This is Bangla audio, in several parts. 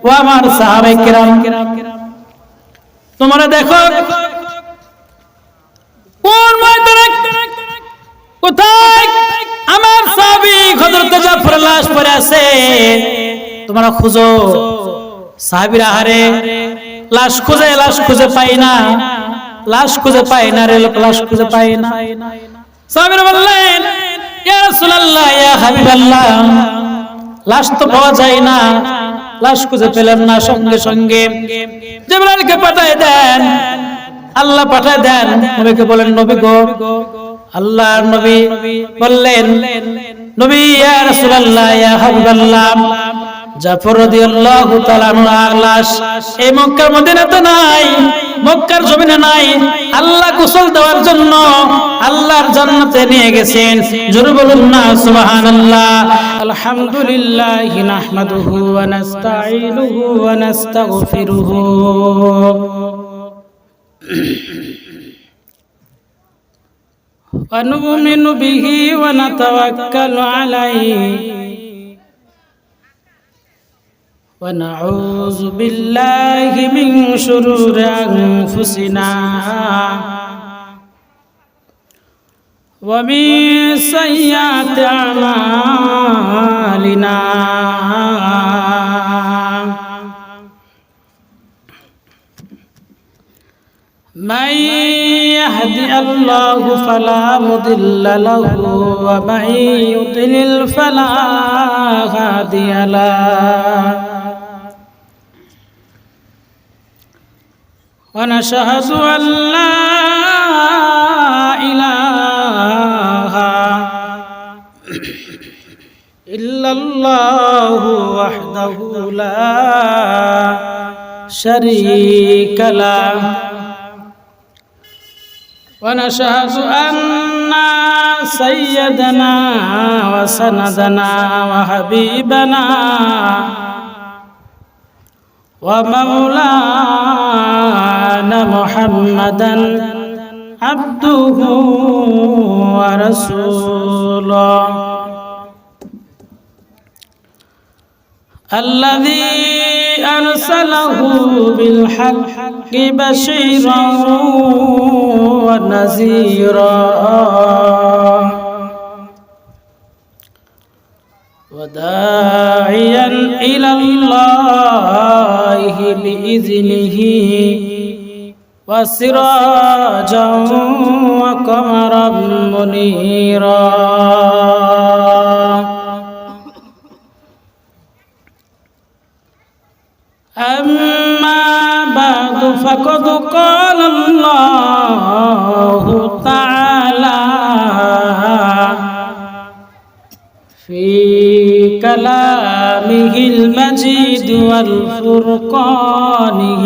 ও আমার সাহাবায়ে কেরাম, তোমরা দেখো কোন ময়দানে কোথায় আমার সাহাবী হযরত জাফরের লাশ পড়ে আছে, তোমরা খুঁজো। সাহাবীরা হারে লাশ খুঁজে পাই না, লাশ খুঁজে পাই না রে, লাশ খুঁজে পাই না। সাহাবীরা বললেন, ইয়া রাসূলুল্লাহ, ইয়া হাবিবাল্লাহ, লাশ তো পাওয়া যায় না, লাশ খুঁজে পেলেন না। সঙ্গে সঙ্গে জিবরাইলকে পাঠায় দেন, আল্লাহ পাঠায় দেন। নবীকে বলেন, নবী গো, আল্লাহর নবী বললেন, নবী ইয়া রাসূলুল্লাহ, ইয়া হাবিবাল্লাহ, জাফর রাদিয়াল্লাহু তাআলা আনহুর লাশ এই মক্কার মদিনাতে নাই, মক্কার জমিনে নাই। আল্লাহ গোসল দেওয়ার জন্য আল্লাহর জান্নাতে নিয়ে গেছেন। জোরে বলুন না সুবহানাল্লাহ। আলহামদুলিল্লাহ নাহমাদুহু ওয়া নাস্তাঈনুহু ওয়া নাস্তাগফিরুহু ওয়া নু'মিনু বিহি ওয়া নাতাওয়াক্কালু আলাইহি ونعوذ بالله من شرور أنفسنا ومن سيئات أعمالنا من يهد الله فلا مضل له ومن يضلل فلا هادي له ونشهد أن لا إله إلا الله وحده لا شريك له ونشهد أن سيدنا وسندنا وحبيبنا ومولانا محمدا عبده ورسوله الذي أرسله بالحق بشيرا ونذيرا وداعيا إلى الله بإذنه وسراجا وقمرا منيرا أما بعد فقد قال الله تعالى في كلامه المجيد والفرقانه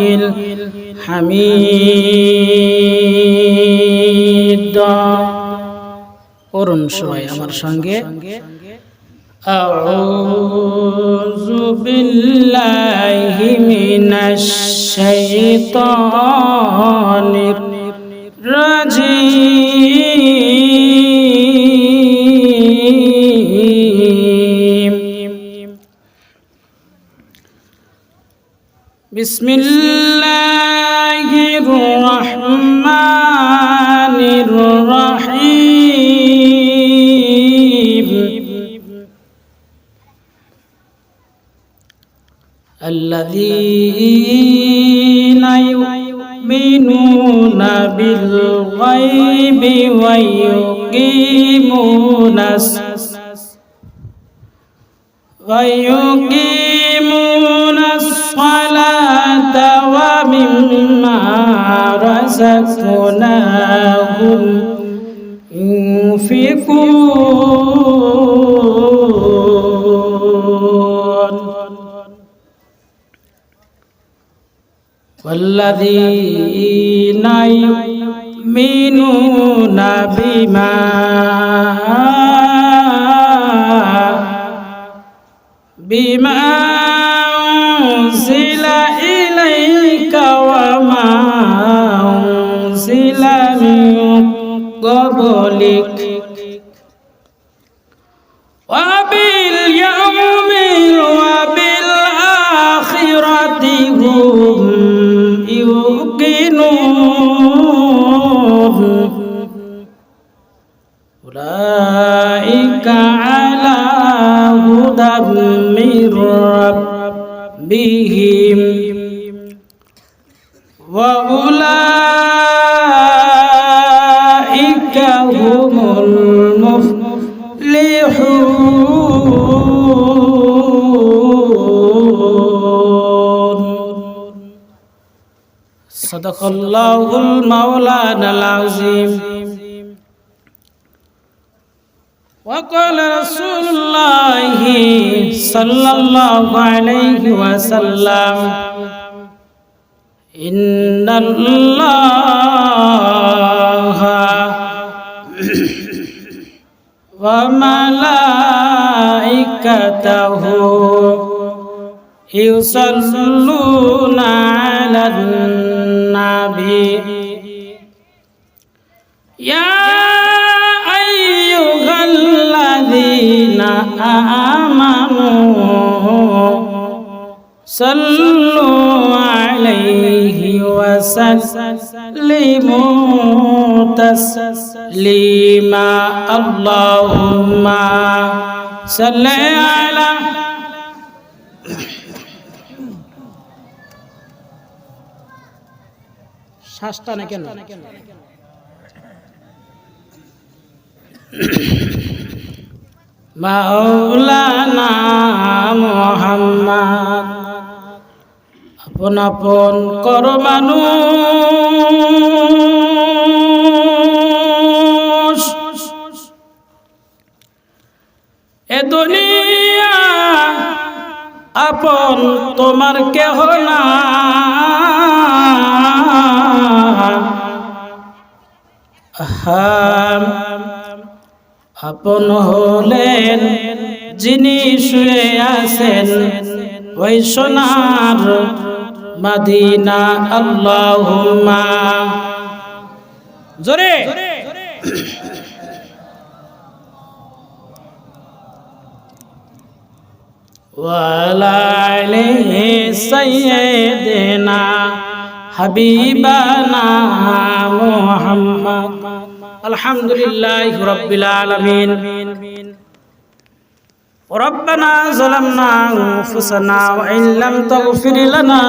الحميد قرن شوي أمر سنگه أعوذ بالله من الشيطان الرجيم بسم الله الرحمن الرحيم الذين يؤمنون بالغيب ويقيمون الصلاة ومما رزقناهم ينفقون والذين يؤمنون بما أنزل إليك وما أنزل من قبلك وباليوم وبالآخرة بهم وأولئك هم المفلحون صدق الله المولانا العظيم وقال رسول الله صلى الله عليه وسلم إن الله وملائكته يصلون على النبي يا أيها الذين آمنوا صلوا عليه وسلموا تسليما اللهم صل على শ্বাসটা না কেন মাওলানা মুহাম্মদ আপন আপন কর মানুষ এ দুনিয়া আপন তোমার কেহ না আপন হলেন যিনি শুয়ে আছেন ওই সোনার মদিনা আল্লাহুম্মা জোরে ওয়ালা আলাইহি সাইয়্যিদিনা হাবিবানা মুহাম্মদ আলহামদুলিল্লাহি রাব্বিল আলামিন ربنا ظلمنا أنفسنا وإن لم تغفر لنا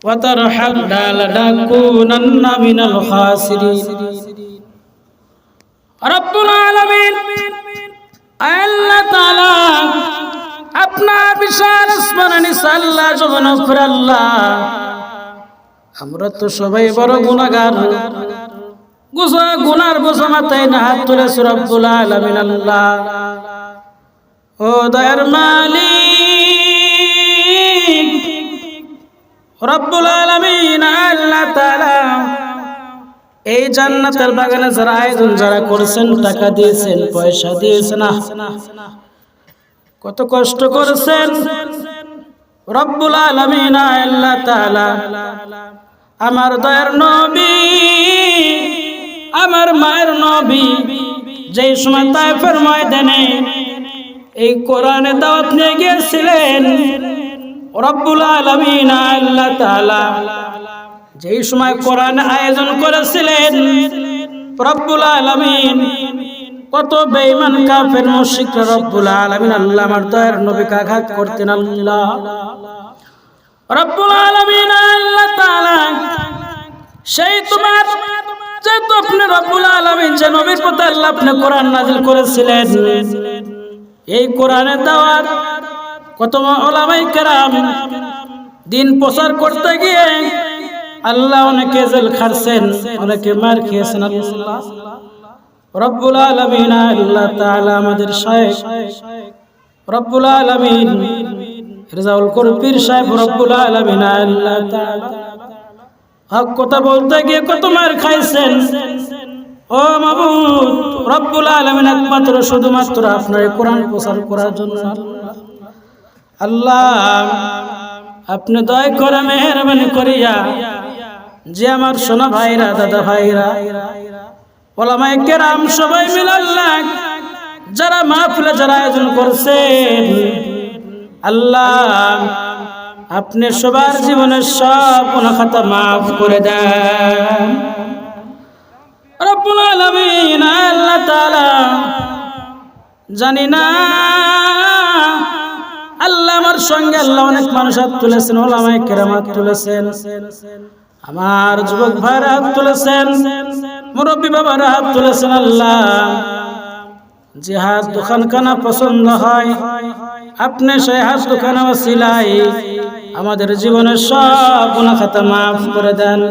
وترحمنا لنكونن من الخاسرين رب العالمين আল্লাহ তাআলা আপনার বিশাল আসমান নিচে আল্লাহ যখন উপরে আল্লাহ আমরা তো সবাই বড় গুনাহগার গুনার বোঝা মাথায় না হাত তুলে রব্বুল আলামিন আল্লাহ ও দয়ার মালিক রব্বুল আলামিন আল্লাহ তাআলা এই জান্নাতের বাগানে যারা আয়োজন যারা করেছেন টাকা দিয়েছেন পয়সা দিয়েছেন কত কষ্ট করেছেন রব্বুল আলামিন আল্লাহ তাআলা আমার দয়ার নবী আমার মায়ের নবী যেই সময় তায়েফের ময়দানে এই কোরআনের দাওয়াত নিয়ে গিয়েছিলেন রব্বুল আলামিন আল্লাহ তাআলা যেই সময় কোরআন আয়োজন করেছিলেন রব্বুল আলামিন কত বেঈমান কাফের মুশরিক রব্বুল আলামিন আল্লাহ আমার দয়ার নবীকে আঘাত করতেন আল্লাহ রব্বুল আলামিন আল্লাহ তাআলা সেই তোমার যেহেতু আপনি রব্বুল আলামিন যে নবীর প্রতি আল্লাহ আপনি কোরআন নাযিল করেছিলেন এই কোরআনের দাওয়াত কত উলামায়ে কেরাম দিন প্রচার করতে গিয়ে আল্লাহ অনেকে জেল খাটছেন অনেকে মার খেয়েছেন আল্লাহ রব্বুল আলামিন আল্লাহ তাআলা আমাদের শায়েখ রব্বুল আলামিন রেজাউল করিম পীর সাহেব রব্বুল আলামিন আল্লাহ তাআলা হক কথা বলতে গিয়ে কত মার খাইছেন ও মাবুদ রব্বুল আলামিন একমাত্র শুধুমাত্র আপনার কোরআন প্রচার করার জন্য আল্লাহ আপনি দয়া করে মেহেরবানি করিয়া যে আমার সোনা ভাইরা দাদা ভাইরা ওলামায়ে কেরাম সবাই মিলে আল্লাহ যারা মাহফিলে যারা আয়োজন করছেন আল্লাহ আপনি সবার জীবনের সব গুনাহ খাতা maaf করে দেন রব্বুল আলামিন আল্লাহ তাআলা জানি না আল্লাহ আমার সঙ্গে আল্লাহ অনেক মানুষ হাত তুলেছেন, ওলামায়ে কেরাম হাত তুলেছেন, আমার যুবক ভাইরা হাত তুলেছেন, মুরব্বী বাবারা হাত তুলেছেন। আল্লাহ যে হাত দোকানখানা পছন্দ হয়, আপনি সেই হাত দোকানা ওসিলায় আমাদের জীবনের সব গুনাহ খাতা মাফ করে দেন।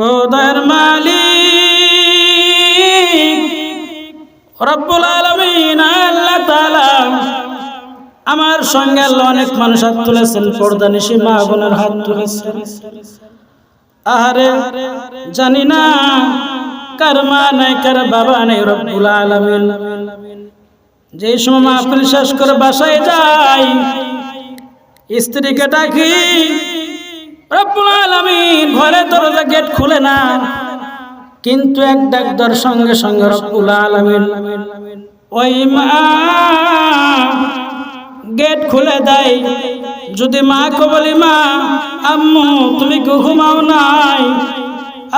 ও দয়ার মালিক রব্বুল আলামিন, আল্লাহ তাআলা আমার সঙ্গে আল্লাহ অনেক মানুষ হাত তুলেছেন, পর্দানিশী মা বোনের হাত তুলেছেন। আরে জানি না কার মা নাই, কার বাবা নাই। রব্বুল আলামিন যে সময় মাহফিল শেষ করে বাসায় যাই, স্ত্রীকে ডাকি, রব্বুল আলামিন ঘরে দরজা গেট খুলে না, কিন্তু এক ডাক দেওয়ার সঙ্গে সঙ্গে রব্বুল আলামিন ওই মা গেট খুলে দেয়। যদি মাকে বলি, মা আম্মু তুমি কি ঘুমাও নাই?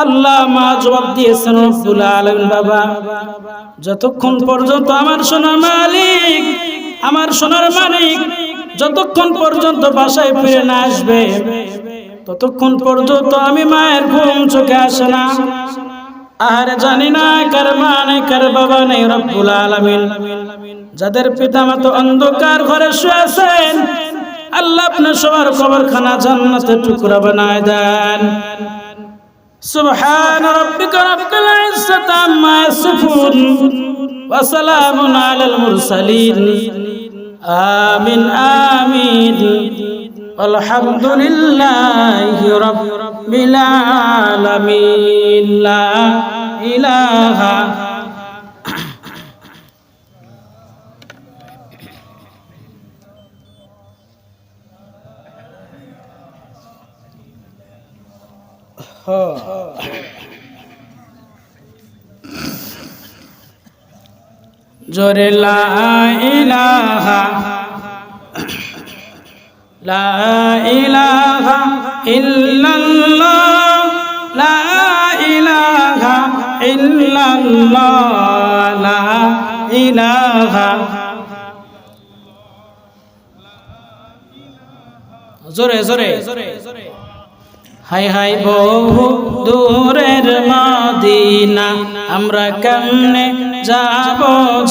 আল্লাহ মা জবাব দিয়েছেন, রব্বুল আলামিন বাবা যতক্ষণ পর্যন্ত আমার সোনার মালিক, আমার সোনার মালিক যতক্ষণ পর্যন্ত বাসায় ফিরে না আসবে, ততক্ষণ পর্যন্ত আমি মায়ের ঘুম চোখে আসে না। আর জানি না কার মা নেই, কার বাবা নেই। রব্বুল আলামিন যাদের পিতামাতা অন্ধকার ঘরে শুয়ে আছেন, আল্লাহ আপনার সবার কবরখানা জান্নাতের টুকরা বানায় দেন। সুবহান রাব্বিকা রাব্বিল ইজ্জাতি আম্মা ইয়াসিফুন ওয়া সালামুন আলাল মুরসালিন। আমিন আমিন। আলহামদুলিল্লাহি রাব্বিল আলামিন। লা ইলাহা জোরে লা ইলাহা লা ইলাহা ইল্লাল্লাহ, লা ইলাহা ইল্লাল্লাহ, লা ইলাহা। জোরে জোরে হাই হাই বহু দূরের মদিনা, আমরা কেমনে যাব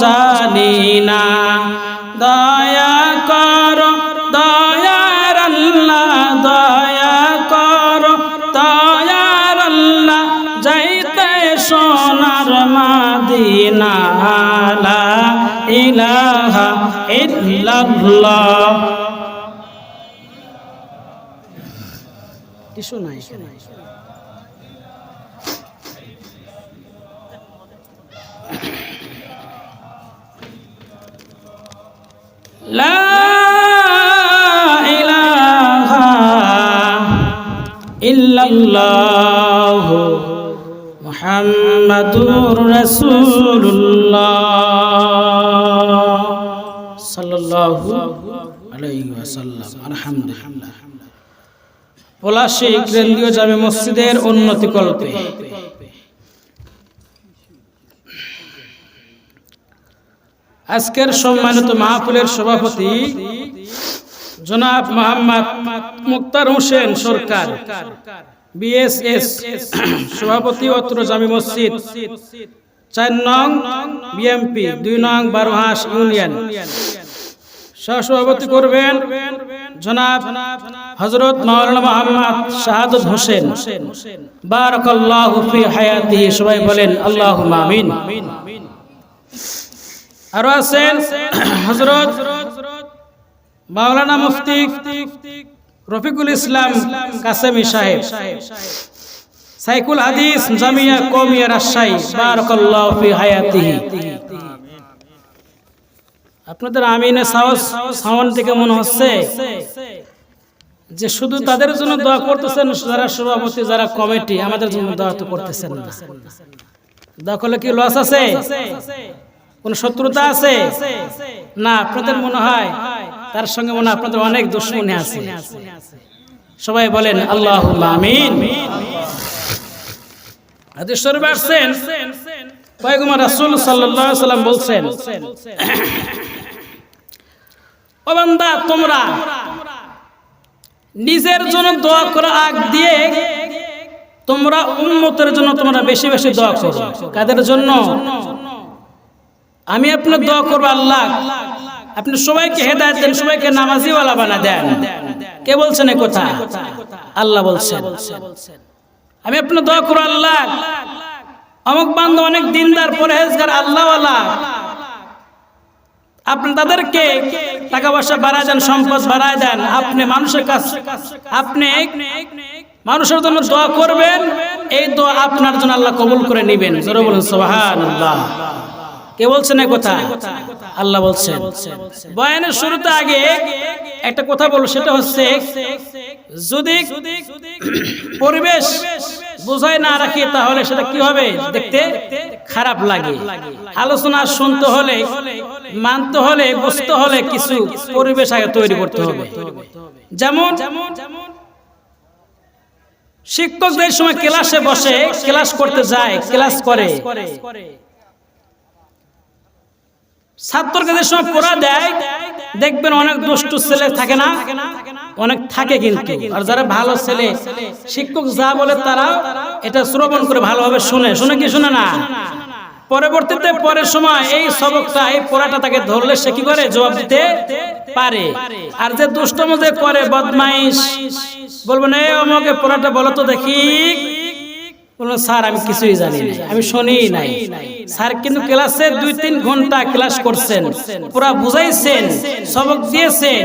জানি না। দয়া করো দয়ার আল্লাহ, দয়া করো দয়ার আল্লাহ, যাইতে সোনার মদিনা। লা ইলাহা ইল্লাল্লাহ। কিছু নাই, লা ইলাহা ইল্লাল্লাহ মুহাম্মাদুর রাসূলুল্লাহ সাল্লাল্লাহু আলাইহি ওয়াসাল্লাম। আলহামদুলিল্লাহ। পলাশী কেন্দ্রীয় জামে মসজিদের উন্নতি কল্পে আজকের সম্মানিত মাহফিলের সভাপতি জনাব মোহাম্মদ মুক্তার হোসেন সরকার, বিএসএস সভাপতি অত্র জামে মসজিদ ৪ নং বিএমপি ২ নং বারোহাঁস ইউনিয়ন। সহসভাপতি করবেন জনাব হযরত মাওলানা মুহাম্মদ শাহাদত হোসেন, বারাকাল্লাহু ফি হায়াতিহি। সবাই বলেন আল্লাহুম্মা আমিন। আর আছেন হযরত মাওলানা মুফতি রফিকুল ইসলাম কাসেমি সাহেব, সাইকুল হাদিস জামিয়া কওমিয়া রাজশাহী, বারাকাল্লাহু ফি হায়াতিহি। আপনাদের আমিনের সাউন্ড থেকে মনে হচ্ছে যে শুধু তাদের জন্য দোয়া করতেছেন যারা সভাপতি, যারা কমিটি, আমাদের জন্য দোয়া তো করতেছেন না। দোয়া করলে কি লস আছে? কোন শত্রুতা আছে? না, আপনাদের মনে হয় তার সঙ্গে মনে হয় আপনাদের অনেক দুশমনী আছে। সবাই বলেন আল্লাহুম্মা আমিন। হাদিস শরীফে আসছেন, পয়গম্বর রাসূল সাল্লাল্লাহু আলাইহি ওয়াসাল্লাম বলছেন, ও বান্দা, তোমরা নিজের জন্য দোয়া করা আগ দিয়ে তোমরা উম্মতের জন্য তোমরা বেশি বেশি দোয়া করো। কাদের জন্য? আমি আপনার দোয়া করবো আল্লাহ আপনি সবাইকে হেদায়েত দেন, সবাইকে নামাজিওয়ালা বানা দেন। কে বলছেন এই কথা? আল্লাহ বলছেন। আমি আপনার দোয়া করবো আল্লাহ অমুক বান্দা অনেক দিনদার পরহেজগার আল্লাহওয়ালা, আপনি তাদেরকে টাকা পয়সা বাড়ায় দেন, সম্পদ বাড়ায় দেন। আপনি মানুষের কাছে আপনি মানুষের জন্য দোয়া করবেন, এই দোয়া আপনার জন্য আল্লাহ কবুল করে নেবেন। জোরে বলুন সুবহানাল্লাহ। কে বলছেন এই কথা? আল্লাহ বলছেন। বয়ানের শুরুতে আগে একটা কথা বলবো, সেটা হচ্ছে যদি পরিবেশ বুঝায় না রাখি তাহলে সেটা কি হবে? দেখতে খারাপ লাগে। আলোচনা শুনতে হলে, মানতে হলে, বুঝতে হলে কিছু পরিবেশ আগে তৈরি করতে হবে। যেমন শিক্ষক যে সময় ক্লাসে বসে ক্লাস করতে যায়, ক্লাস করে, ছাত্রকে যে সময় পড়া দেয় দেখবেন অনেক দুষ্টু ছেলে থাকে না? অনেক থাকে, কিন্তু আর যারা ভালো ছেলে শিক্ষক যা বলে তারা এটা শ্রবণ করে ভালোভাবে শুনে। শুনে কি শুনে না? পরবর্তীতে পরের সময় এই সবকটা, এই পড়াটা তাকে ধরলে সে কি করে? জবাব দিতে পারে। আর যে দুষ্টম যে করে, বদমাইশ, বলবো না আমাকে পড়াটা বলো তো দেখি, বলুন স্যার আমি কিছুই জানি না, আমি শুনি নাই। স্যার কিন্তু ক্লাসে 2-3 ঘন্টা ক্লাস করছেন, পুরা বুঝাইছেন, সবক দিয়েছেন,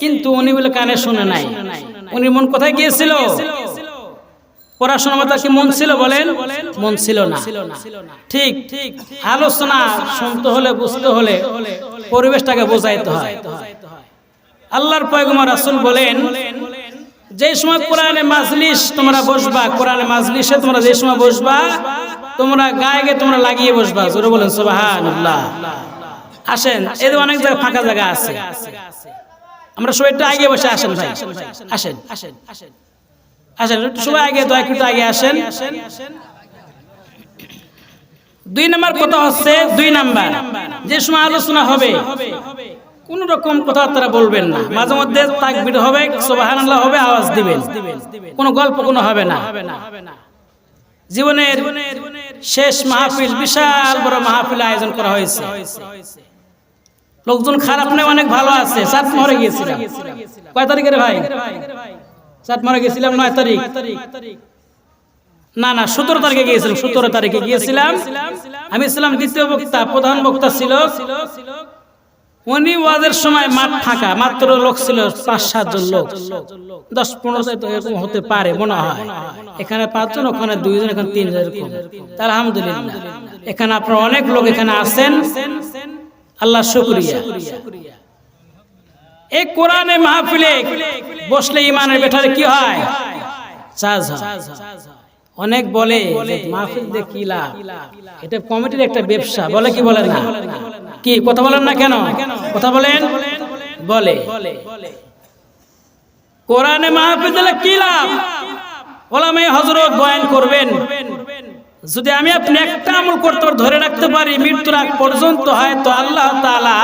কিন্তু উনি বলে কানে শুনে নাই। উনি মন কোথায় গিয়েছিল? পড়াশোনার মতো কি মন ছিল? বলেন, মন ছিল না। ঠিক আলোচনা শুনতে হলে, বুঝতে হলে পরিবেশটাকে বোঝাইতে হয়। আল্লাহর পয়গম্বর রাসূল বলেন, যে সময় কোরআনে মাজলিস তোমরা বসবা, কোরআনে মাজলিসে তোমরা যে সময় বসবা, তোমরা গায়ে তোমরা লাগিয়ে বসবা। জোরে বলেন সুবহানাল্লাহ। আসেন, এদের অনেক জায়গায় ফাঁকা জায়গা আছে, আমরা সবাই একটু আগে বসে আসেন ভাই, আসেন আসেন আসেন সবাই আগে, দয়া করে আগে আসেন। 2 নাম্বার কথা হচ্ছে, 2 নাম্বার যে সময় আলোচনা হবে কোন রকম কথাবার্তা বলবেন না। মাঝে মধ্যে তাকবীর হবে, সুবহানাল্লাহ হবে, আওয়াজ দিবেন, কোনো গল্প কোনো হবে না। জীবনের শেষ মাহফিল, বিশাল বড় মাহফিল আয়োজন করা হয়েছে। লোকজন খারাপ নয়, অনেক ভালো আছে। চাটমোহরে গিয়েছিলাম। কয় তারিখে রে ভাই? চাটমোহরে গিয়েছিলাম 9 তারিখ, না 17 তারিখে গিয়েছিলাম। 17 তারিখে গিয়েছিলাম। আমি ছিলাম দ্বিতীয় বক্তা, প্রধান বক্তা ছিল উনি। ওয়াজের সময় মাঠ ফাঁকা, মাত্র লোক ছিল 5-7 জন লোক, 10-15 তো এরকম হতে পারে মনে হয়। এখানে 5 জন, ওখানে 2 জন, এখানে 3 জন, এরকম। আলহামদুলিল্লাহ, এখানে আপনারা অনেক লোক এখানে আছেন, আল্লাহ শুকরিয়া। এই কোরআনে মাহফিলে বসলে ইমানের বেটারে কি হয়? চার্জ হয়। অনেক বলে মাহফিল দিয়ে কি লাভ, এটা কমিটির একটা ব্যবসা, বলে কি বলে না? কি কথা বলেন না কেন? কথা বলেন, বলে কোরআনে মাহফিল দিলে কি লাভ? ওলামায়ে হযরত বয়ান করবেন, যদি আমি আপনি একটা আমল করতে ধরে রাখতে পারি মৃত্যুর আগ পর্যন্ত, হয়তো আল্লাহ তাআলা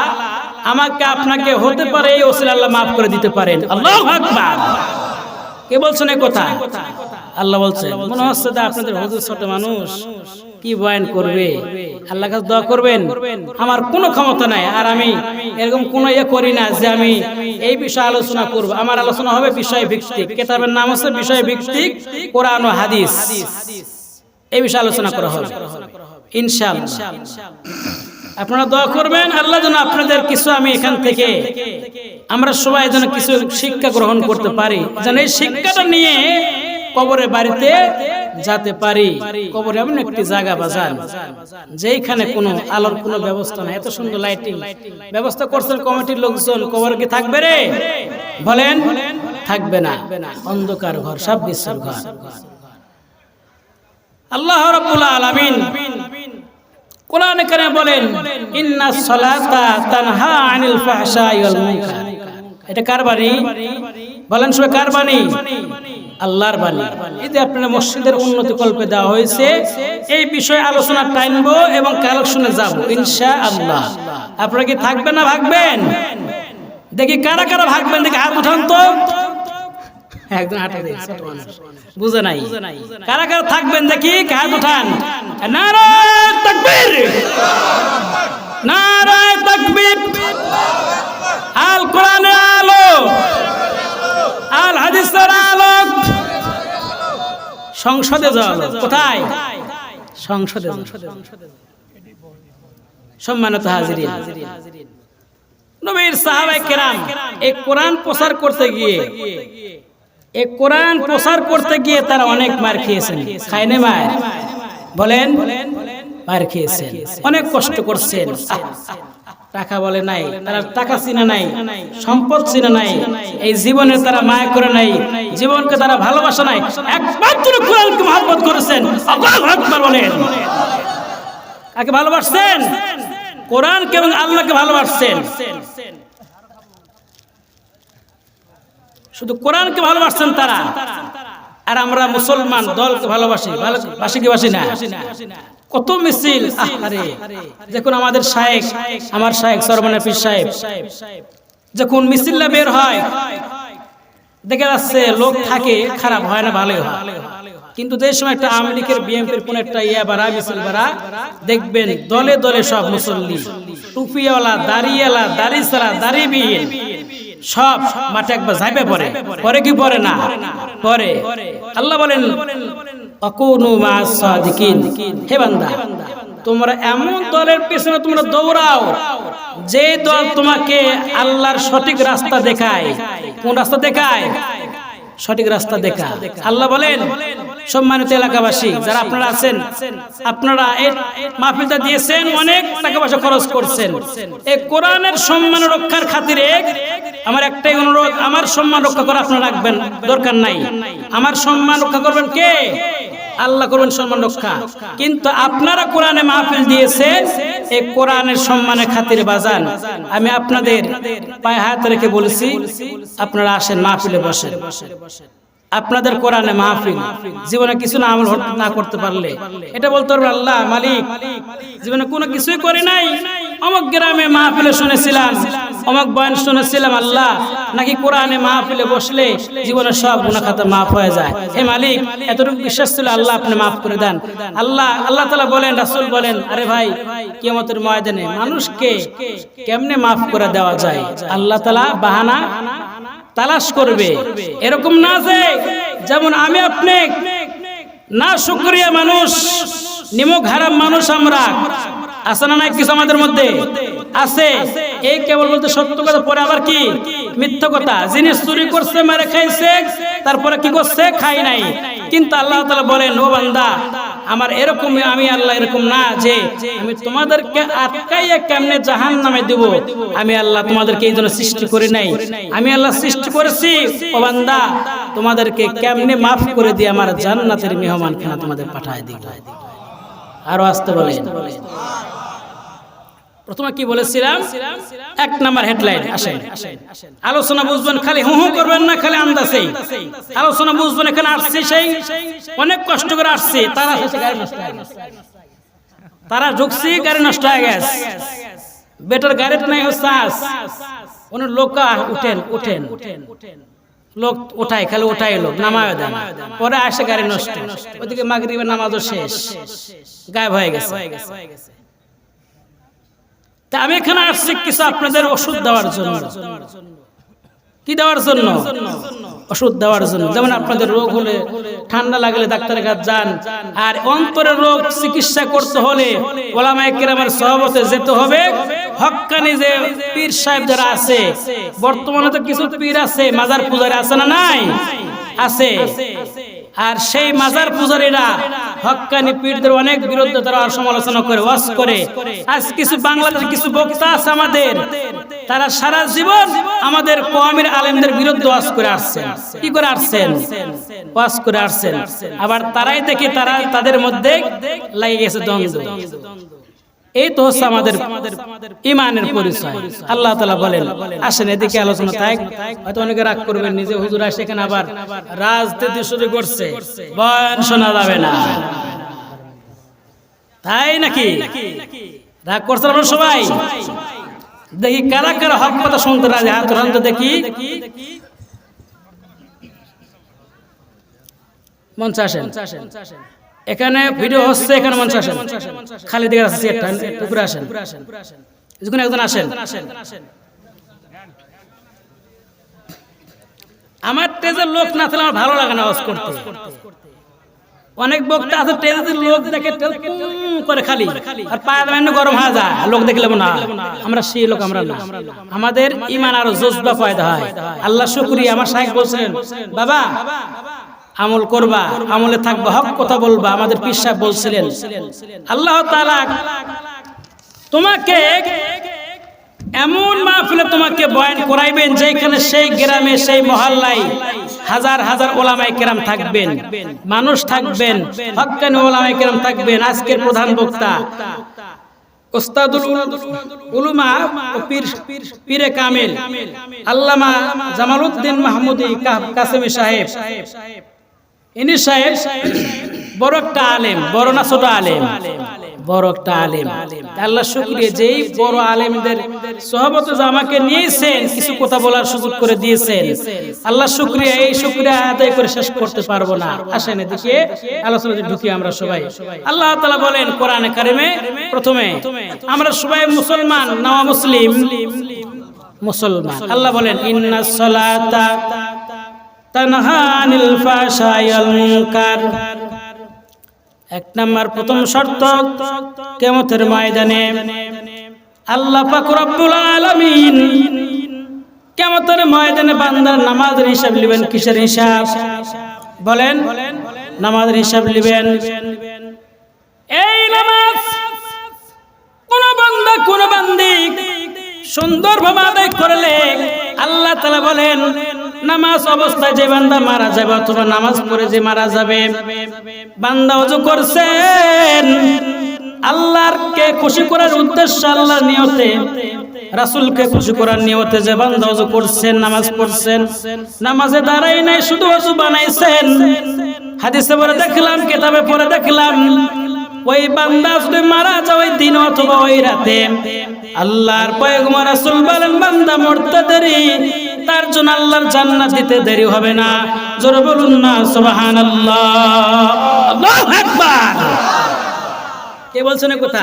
আমাকে আপনাকে হতে পারে এই ওসিলা আল্লাহ মাফ করে দিতে পারেন। আল্লাহু আকবার। কে বলছেন এই কথা? আল্লাহ বলছেন। মনে হচ্ছে যে আপনাদের হুজুর ছোট মানুষ, কি বয়ান করবে? আল্লাহর কাছে দোয়া করবেন, আমার কোনো ক্ষমতা নাই, আর আমি এরকম কোনো করি না যে আমি এই বিষয়ে আলোচনা করব। আমার আলোচনা হবে বিষয় ভিত্তিক। কিতাবের নাম হচ্ছে বিষয় ভিত্তিক কোরআন ও হাদিস, এই বিষয়ে আলোচনা করা হবে ইনশাআল্লাহ। আপনারা দোয়া করবেন আল্লাহ যেন আপনাদের কিছু, আমি এখান থেকে আমরা সবাই যেন কিছু শিক্ষা গ্রহণ করতে পারি, যেন এই শিক্ষাটা নিয়ে কবরে বাড়িতে যেতে পারি। কবরে এমন একটি জায়গা বাজান যেখানে কোনো আলোর কোনো ব্যবস্থা নাই, এত সুন্দর লাইটিং ব্যবস্থা করছেন কমিটির লোকজন, কবরে কি থাকবে রে? বলেন, থাকবে না। অন্ধকার ঘর, সব বিশ্বর ঘর। আল্লাহ রাব্বুল আলামিন কোরআনে কারিমে বলেন, ইন্নাস সালাতা তানহা আনিল ফাহশাই ওয়াল মুনকার। এটা কার বাণী? বলেন সবাই, কার বাণী? আল্লাহর বাণী। এই যে আপনারা মসজিদের উন্নতি কল্পে দেওয়া হয়েছে, এই বিষয়ে আলোচনা টাইনবো এবং কালেকশনে যাব ইনশাআল্লাহ। আপনারা কি থাকবেন না ভাগবেন? দেখি কারা কারা ভাগবেন, দেখি হাত উঠান তো। একজন হাঁটা বুঝে নাই, কারা কারা থাকবেন দেখি, হাত উঠান। নারায়ে তাকবীর, নারায়ে তাকবীর। আল কোরআনের আলো, আল হাদিসের আলো, সংসদে যাওয়া। কোথায়? সংসদে। সম্মানিত হাজিরিন, নবীর সাহাবায়ে কেরাম এই কোরআন প্রচার করতে গিয়ে তারা অনেক মার খেয়েছেন। খায়নি মার? বলেন, মার খেয়েছেন, অনেক কষ্ট করছেন। টাকা বলে নাই, তারা টাকা চিনে নাই, সম্পদ চিনে নাই, এই জীবনে তারা মায়া করে নাই, জীবনকে তারা ভালোবাসা নাই, একমাত্র কোরআনকে মহব্বত করেছেন। আল্লাহু আকবার বলেন। কাকে ভালোবাসছেন? কোরআনকে এবং আল্লাহকে ভালোবাসছেন। শুধু কোরআনকে ভালোবাসছেন তারা। আর আমরা মুসলমান দলকে ভালোবাসি, ভালোবাসি কি বাসি না? কত মিছিল, আরে যখন আমাদের শায়েখ, আমার শায়েখ সরমনে পীর সাহেব যখন মিছিলটা বের হয়, দেখা যাচ্ছে লোক থাকে, খারাপ হয় না, ভালোই হয়। কিন্তু যে সময় একটা আওয়ামী লীগের, বিএনপির কোন একটা বাড়া মিছিল বাড়া, দেখবেন দলে দলে সব মুসল্লি, টুপিওয়ালা, দাড়িওয়ালা, দাড়িছাড়া, দাড়িবিহীন সব মাঠে একবার ঝাঁপে পড়ে। পরে কি পড়ে না? পরে। আল্লাহ বলেন আকুনু মা'আস সাদিকিন। হে বান্দা, তোমরা এমন দলের পিছনে তোমরা দৌড়াও যে দল তোমাকে আল্লাহর সঠিক রাস্তা দেখায়। কোন রাস্তা দেখায়? সঠিক রাস্তা দেখা। আল্লাহ বলেন, সম্মানিত এলাকাবাসী যারা আপনারা আছেন, আপনারা এই মাহফিলটা দিয়েছেন, অনেক টাকা পয়সা খরচ করছেন। এই কোরআনের সম্মান রক্ষার খাতিরে আমার একটাই অনুরোধ, আমার সম্মান রক্ষা করা আপনারা রাখবেন, দরকার নাই। আমার সম্মান রক্ষা করবেন কে? আল্লাহ করবেন সম্মান রক্ষা। কিন্তু আপনারা কোরআনে মাহফিল দিয়েছেন, এই কোরআনের সম্মানের খাতিরে বাজান, আমি আপনাদের পায়ে হাত রেখে বলেছি, আপনারা আসেন, মাহফিলে বসেন। আপনাদের কোরআনে মাহফিল, জীবনে কিছু না আমল না করতে পারলে এটা বলতে পারবে আল্লাহ মালিক জীবনে কোনো কিছুই করি নাই, অমুক গ্রামে মাহফিলে শুনেছিলাম, অমুক বয়ান শুনেছিলাম, আল্লাহ নাকি কোরআনে মাহফিলে বসলে জীবনে সব গুনাহ খাতা মাফ হয়ে যায়। হে মালিক, এতটুকু বিশ্বাস ছিল, আল্লাহ আপনি মাফ করে দেন। আল্লাহ তাআলা বলেন, রাসূল বলেন, আরে ভাই, কিয়ামতের ময়দানে মানুষকে কেমনে মাফ করে দেওয়া যায়? আল্লাহ তাআলা বাহানা তালাশ করবে। এরকম না যে যেমন আমি আপনি না শুকরিয়া মানুষ, নিমক হারাম মানুষ, আমরা আছে না নাই কিছু আমাদের মধ্যে আছে, এই কেবল বলতে সত্য কথা, পরে আবার কি মিথ্যা কথা। জিনিস চুরি করছে, মেরে খাইছে, তারপরে কি করছে? খাই নাই। কিন্তু আল্লাহ তাআলা বলেন, ও বান্দা আমার, এরকম আমি আল্লাহ এরকম না যে আমি তোমাদেরকে আটকাইয়া কেমনে জাহান্নামে দেব। আমি আল্লাহ তোমাদেরকে এই জন্য সৃষ্টি করি নাই, আমি আল্লাহ সৃষ্টি করেছি, ও বান্দা তোমাদেরকে কেমনে মাফ করে দিয়ে আমার জান্নাতের মেহমানখানা তোমাদের পাঠায় দিব। আরো আসতে বলেন। প্রথমে কি বলেছিলাম? এক নাম্বার হেডলাইন। আসেন, আলোচনা বুঝবেন, খালি হু হু করবেন না, খালি আন্দাজেই আলোচনা বুঝবেন। এখানে আসছে, সেই অনেক কষ্ট করে আসছে, তারা ঢুকছি, গাড়ি নষ্ট হয়ে গেছে, বেটার গাড়িটা নাই হচ্ছে অনেক লোক উঠেন লোক উঠায়, খালি উঠাই লোক নামায় দেন, পরে আসে গাড়ি নষ্ট। ওইদিকে মাগরিবের নামাজও শেষ, গায়েব হয়ে গেছে। তা আমি এখানে আসছি কিছু আপনাদের ওষুধ দেওয়ার জন্য। কি দেওয়ার জন্য? ওষুধ দেওয়ার জন্য। যেমন আপনাদের রোগ হলে, ঠান্ডা লাগলে ডাক্তারের কাছে যান, আর অন্তরের রোগ চিকিৎসা করতে হলে ওলামায়ে কেরামের সহবতে যেতে হবে। হক্কানি যে পীর সাহেব যারা আছে, বর্তমানে তো কিছু পীর আছে, মাজার পূজারী আছে না নাই? আছে। আর সেই মাজার পূজারীরা হক্কানি পীরদের অনেক বিরুদ্ধে তারা সমালোচনা করে, ওয়াজ করে। আজ কিছু বাংলাদেশে কিছু বক্তা আছে আমাদের, তারা সারা জীবন আমাদের কওমের আলেমদের বিরুদ্ধে ওয়াজ করে আসছেন। কি করে আসছেন? ওয়াজ করে আসছেন। আবার তারাই দেখি তাদের মধ্যে লেগে গেছে দ্বন্দ্ব। এই তো হচ্ছে আমাদের ঈমানের পরিচয়। আল্লাহ তাআলা বলেন, আসেন এদিকে আলোচনা থাক। হয়তো অনেকে রাগ করবেন, নিজে হুজুর আসে এখানে আবার রাজনীতি শুরু করছে, বয়ান শোনা যাবে না, তাই নাকি? রাগ করছেন আপনারা সবাই? দেখি কারা কারা হক কথা শুনতে রাজি, হাত উঠান তো দেখি। মঞ্চে আসেন, এখানে ভিডিও হচ্ছে, এখানে মঞ্চে আসেন, খালি দিকে আসছে একটা উপরে আসেন, যখন একজন আসেন। আমার তেজের লোক না থাকলে আমার ভালো লাগে না ওয়াজ করতে। অনেক বক্তা আছে তেজের লোক দেখে করে খালি আর পায়ে দাঁড়ানো গরম হয়ে যায়, লোক দেখলে না। আমরা সেই লোক আমরা না, আমাদের ঈমান আরো জজবা পয়দা হয়। আল্লাহ শুকরিয়া, আমার শাইখ বলছেন বাবা আমল করবা, আমলে থাকবা, হক কথা বলবা। আমাদের পীর সাহেব বলছিলেন আল্লাহ তাআলা তোমাকে এমন মাহফিলে তোমাকে বয়ান করাইবেন যেখানে সেই গ্রামে সেই মহল্লায় হাজার হাজার ওলামায়ে কেরাম থাকবেন, মানুষ থাকবেন, হক্কানি ওলামায়ে কেরাম থাকবেন। আজকের প্রধান বক্তা উস্তাদুল উলুমা ও পীরে কামিল আল্লামা জামালউদ্দিন মাহমুদি কাসেমি সাহেব, ইনি সাহেব বড় একটা আলেম, বড় না ছোট আলেম, বড় একটা আলেম। আল্লাহ শুকরিয়া, যেই বড় আলেমদের সোহবতে আমাকে নিয়েছেন, কিছু কথা বলার সুযোগ করে দিয়েছেন। আল্লাহ শুকরিয়া, এই শুকরিয়া আদায় করে শেষ করতে পারবো না। আসেন এদিকে আলোচনাতে ঢুকি আমরা সবাই। আল্লাহ তাআলা বলেন কোরআনে কারিমে, প্রথমে আমরা সবাই মুসলমান, নওয়া মুসলিম মুসলমান। আল্লাহ বলেন ইন্নাস সালাতা তানহা আনিল ফাহশাই ওয়াল মুনকার। এক নাম্বার প্রথম শর্ত, কিয়ামতের ময়দানে আল্লাহ পাক রব্বুল আলামিন কিয়ামতের ময়দানে বান্দার নামাজের হিসাব নেবেন। কিসের হিসাব বলেন? নামাজের হিসাব নেবেন। এই নামাজ কোন বান্দা কোন বান্দি সুন্দরভাবে আদায় করলে আল্লাহ তাআলা বলেন নামাজ অবস্থায় যে বান্দা মারা যাবে অথবা নামাজ পড়ে যে মারা যাবে, বান্দা ওযু করছেন আল্লাহকে খুশি করার উদ্দেশ্যে, আল্লাহর নিয়তে, রাসূলকে খুশি করার নিয়তে যে বান্দা ওযু করছেন, নামাজ পড়ছেন, নামাজে দাঁড়াই নাই, শুধু ওযু বানাইছেন। হাদিসে পড়ে দেখলাম, কিতাবে পড়ে দেখলাম, ওই বান্দা যদি মারা যায় ওই দিন অথবা ওই রাতে, আল্লাহর পয়গম্বর রাসূল বলেন বান্দা মরতে দেরি, তার জন্য আল্লাহর জান্নাত দিতে দেরি হবে না। জোরে বলুন না সুবহানাল্লাহ, আল্লাহু আকবার। কে বলছেন এই কথা?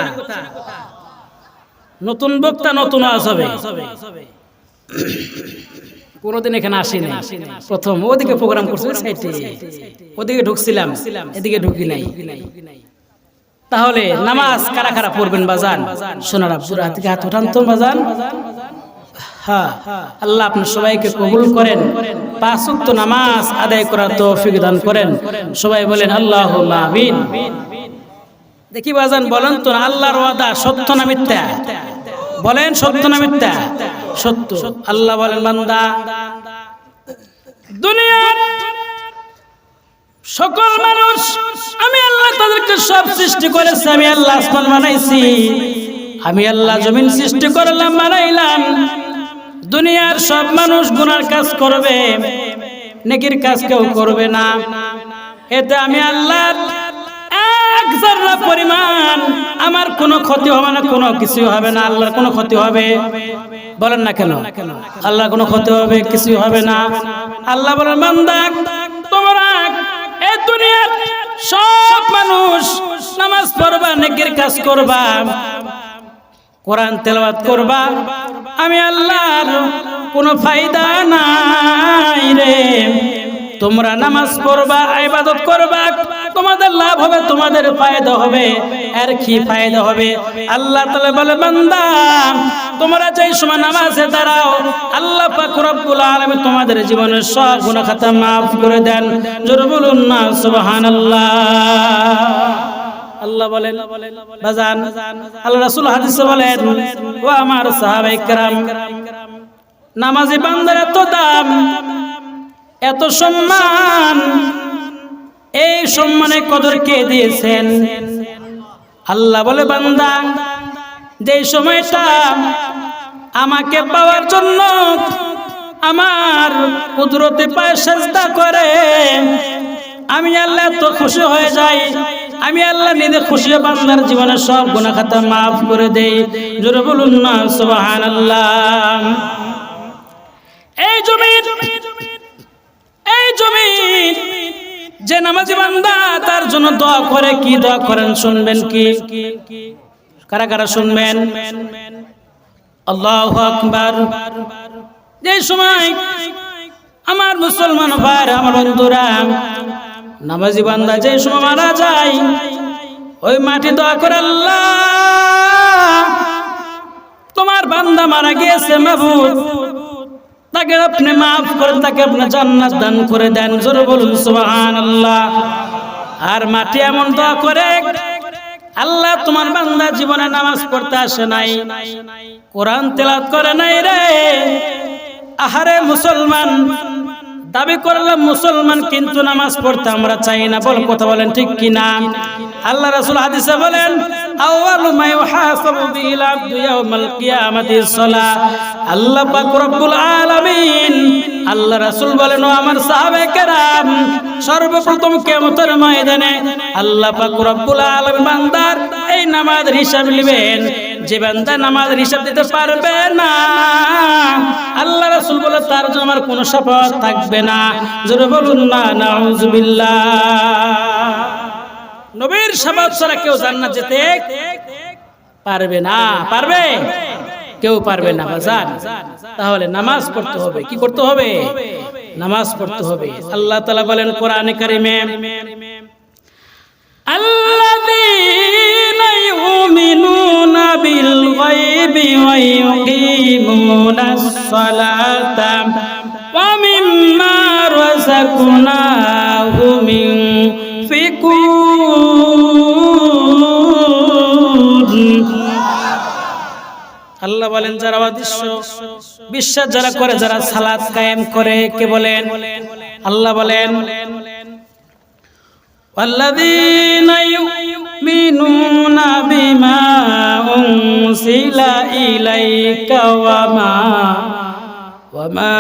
নতুন বক্তা, নতুন ওয়াজ হবে। কোনদিন এখানে আসিনি, প্রথম। ওদিকে প্রোগ্রাম করছে সাইটে, ওদিকে ঢুকছিলাম, এদিকে ঢুকি নাই। তাহলে নামাজ কারা কারা পড়বেন বাজান? সোনার আব্বুরা থেকে হাত উঠান তো বাজান। হ্যাঁ, আল্লাহ আপনার সবাইকে কবুল করেন, 5 ওয়াক্ত নামাজ আদায় করার তৌফিক দান করেন। সবাই বলেন আল্লাহুম্মা আমিন। দেখি বাজান বলেন তো, আল্লাহর ওয়াদা সত্য না মিথ্যা? বলেন সত্য না মিথ্যা? সত্য। আল্লাহ বলেন বান্দা দুনিয়ার সকল মানুষ আমি আল্লাহ তাদেরকে সব সৃষ্টি করেছি, আমি আল্লাহ আসমান বানাইছি, আমি আল্লাহ জমিন সৃষ্টি করলাম, বানাইলাম। দুনিয়ার সব মানুষ গুনার কাজ করবে, নেকির কাজ কেউ করবে না। এতে আমি আল্লাহ এক যারা পরিমাণ আমার কোনো ক্ষতি হবে না, কোনো কিছু হবে না। আল্লাহর কোনো ক্ষতি হবে? বলেন না কেন? আল্লাহর কোনো ক্ষতি হবে? কিছু হবে না। আল্লাহ বলেন বান্দা তোমরা এই দুনিয়ার সব মানুষ নামাজ পড়বা, নেকির কাজ করবা, কোরআন তেলাওয়াত করবা, আমি আল্লাহর কোনো ফায়দা নাই রে। তোমরা নামাজ পড়বা, ইবাদত করবা, তোমাদের লাভ হবে, তোমাদের ফায়দা হবে। আর কি ফায়দা হবে? আল্লাহ তাআলা বলে বান্দা তোমরা যেই সময় নামাজে দাঁড়াও, আল্লাহ পাক রব্বুল আলামিন তোমাদের জীবনের সব গুনাহ খাতা maaf করে দেন। জোরে বলুন না সুবহানাল্লাহ। আল্লাহ বলেন বাজান, আল্লাহ রাসূল হাদিসে বলেন ও আমার সাহাবায়ে কেরাম, নামাজি বান্দার এত দাম, এত সম্মান, এই সম্মানে কদর কে দিয়েছেন? আল্লাহ বলে বান্দা যে সময়টা আমাকে পাওয়ার জন্য আমার কুদরতে পায়ে সেজদা করে, আমি আল্লাহ তো খুশি হয়ে যাই, আমি আল্লাহ নিজে খুশি হয়ে বান্দার জীবনের সব গুনাহ খাতা মাফ করে দেই। জোরে বলুন না সুবহানাল্লাহ। এই জমিন যে নামাজি বান্দা তার জন্য দোয়া করে, কি দোয়া করেন শুনবেন কি? কারা কারা শুনবেন? আল্লাহু আকবার। যে সময় আমার মুসলমান ভাইরা, আমার বন্ধুরা, নামাজি বান্দা যে সময় মারা যায়, ওই মাটি দোয়া করে, আল্লাহ তোমার বান্দা মারা গিয়েছে মাবুদ, তাকে আপনি মাফ করে, তাকে আপনি জান্নাত দান করে দেন। জোরে বলুন সুবহানাল্লাহ। আর মাটি এমন দোয়া করে, আল্লাহ তোমার বান্দা জীবনে নামাজ পড়তে আসে নাই, কোরআন তেলাওয়াত করে নাই রে, আহারে মুসলমান, দাবি করলাম মুসলমান কিন্তু নামাজ পড়তে আমরা চাই না। বল কথা বলেন ঠিক কি না? আল্লাহ রাসূল হাদিসে বলেন, আউয়ালু মা ইউহাসাবু বিল আবদু ইয়াউমাল কিয়ামাতিস সালাহ। আল্লাহ পাক রব্বুল আলামিন, আল্লাহ রাসূল বলেন, ও আমার সাহাবায়ে কেরাম, সর্বপ্রথম কিয়ামতের ময়দানে আল্লাহ পাক রব্বুল আলামিন বান্দার এই নামাজের হিসাব নেবেন। যে বান্দা নামাজের হিসাব দিতে পারবে না, আল্লাহ রাসূল বলে তার জন্য আমার কোনো শাফাত থাকবে না। জোরে বলুন না নাউযুবিল্লাহ। নবীর শাফাত ছাড়া কেউ জান্নাত যেতে পারবে না। পারবে? কেউ পারবে না বাজান। তাহলে নামাজ পড়তে হবে। কি করতে হবে? নামাজ পড়তে হবে। আল্লাহ তাআলা বলেন কোরআনে কারিমে, আল্লাযীনা ইউমিনুনা বিল গায়বি ওয়া ইউকিমুনাস সালাতা ওয়া মিম্মা রাযাকনাহুম ইউনফিকুন। আল্লাহ বলেন যারা বিশ্বাস যারা করে, যারা সালাত কায়েম করে, কে বলেন? আল্লাহ বলেন, والذين يؤمنون بما أنزل إليك وما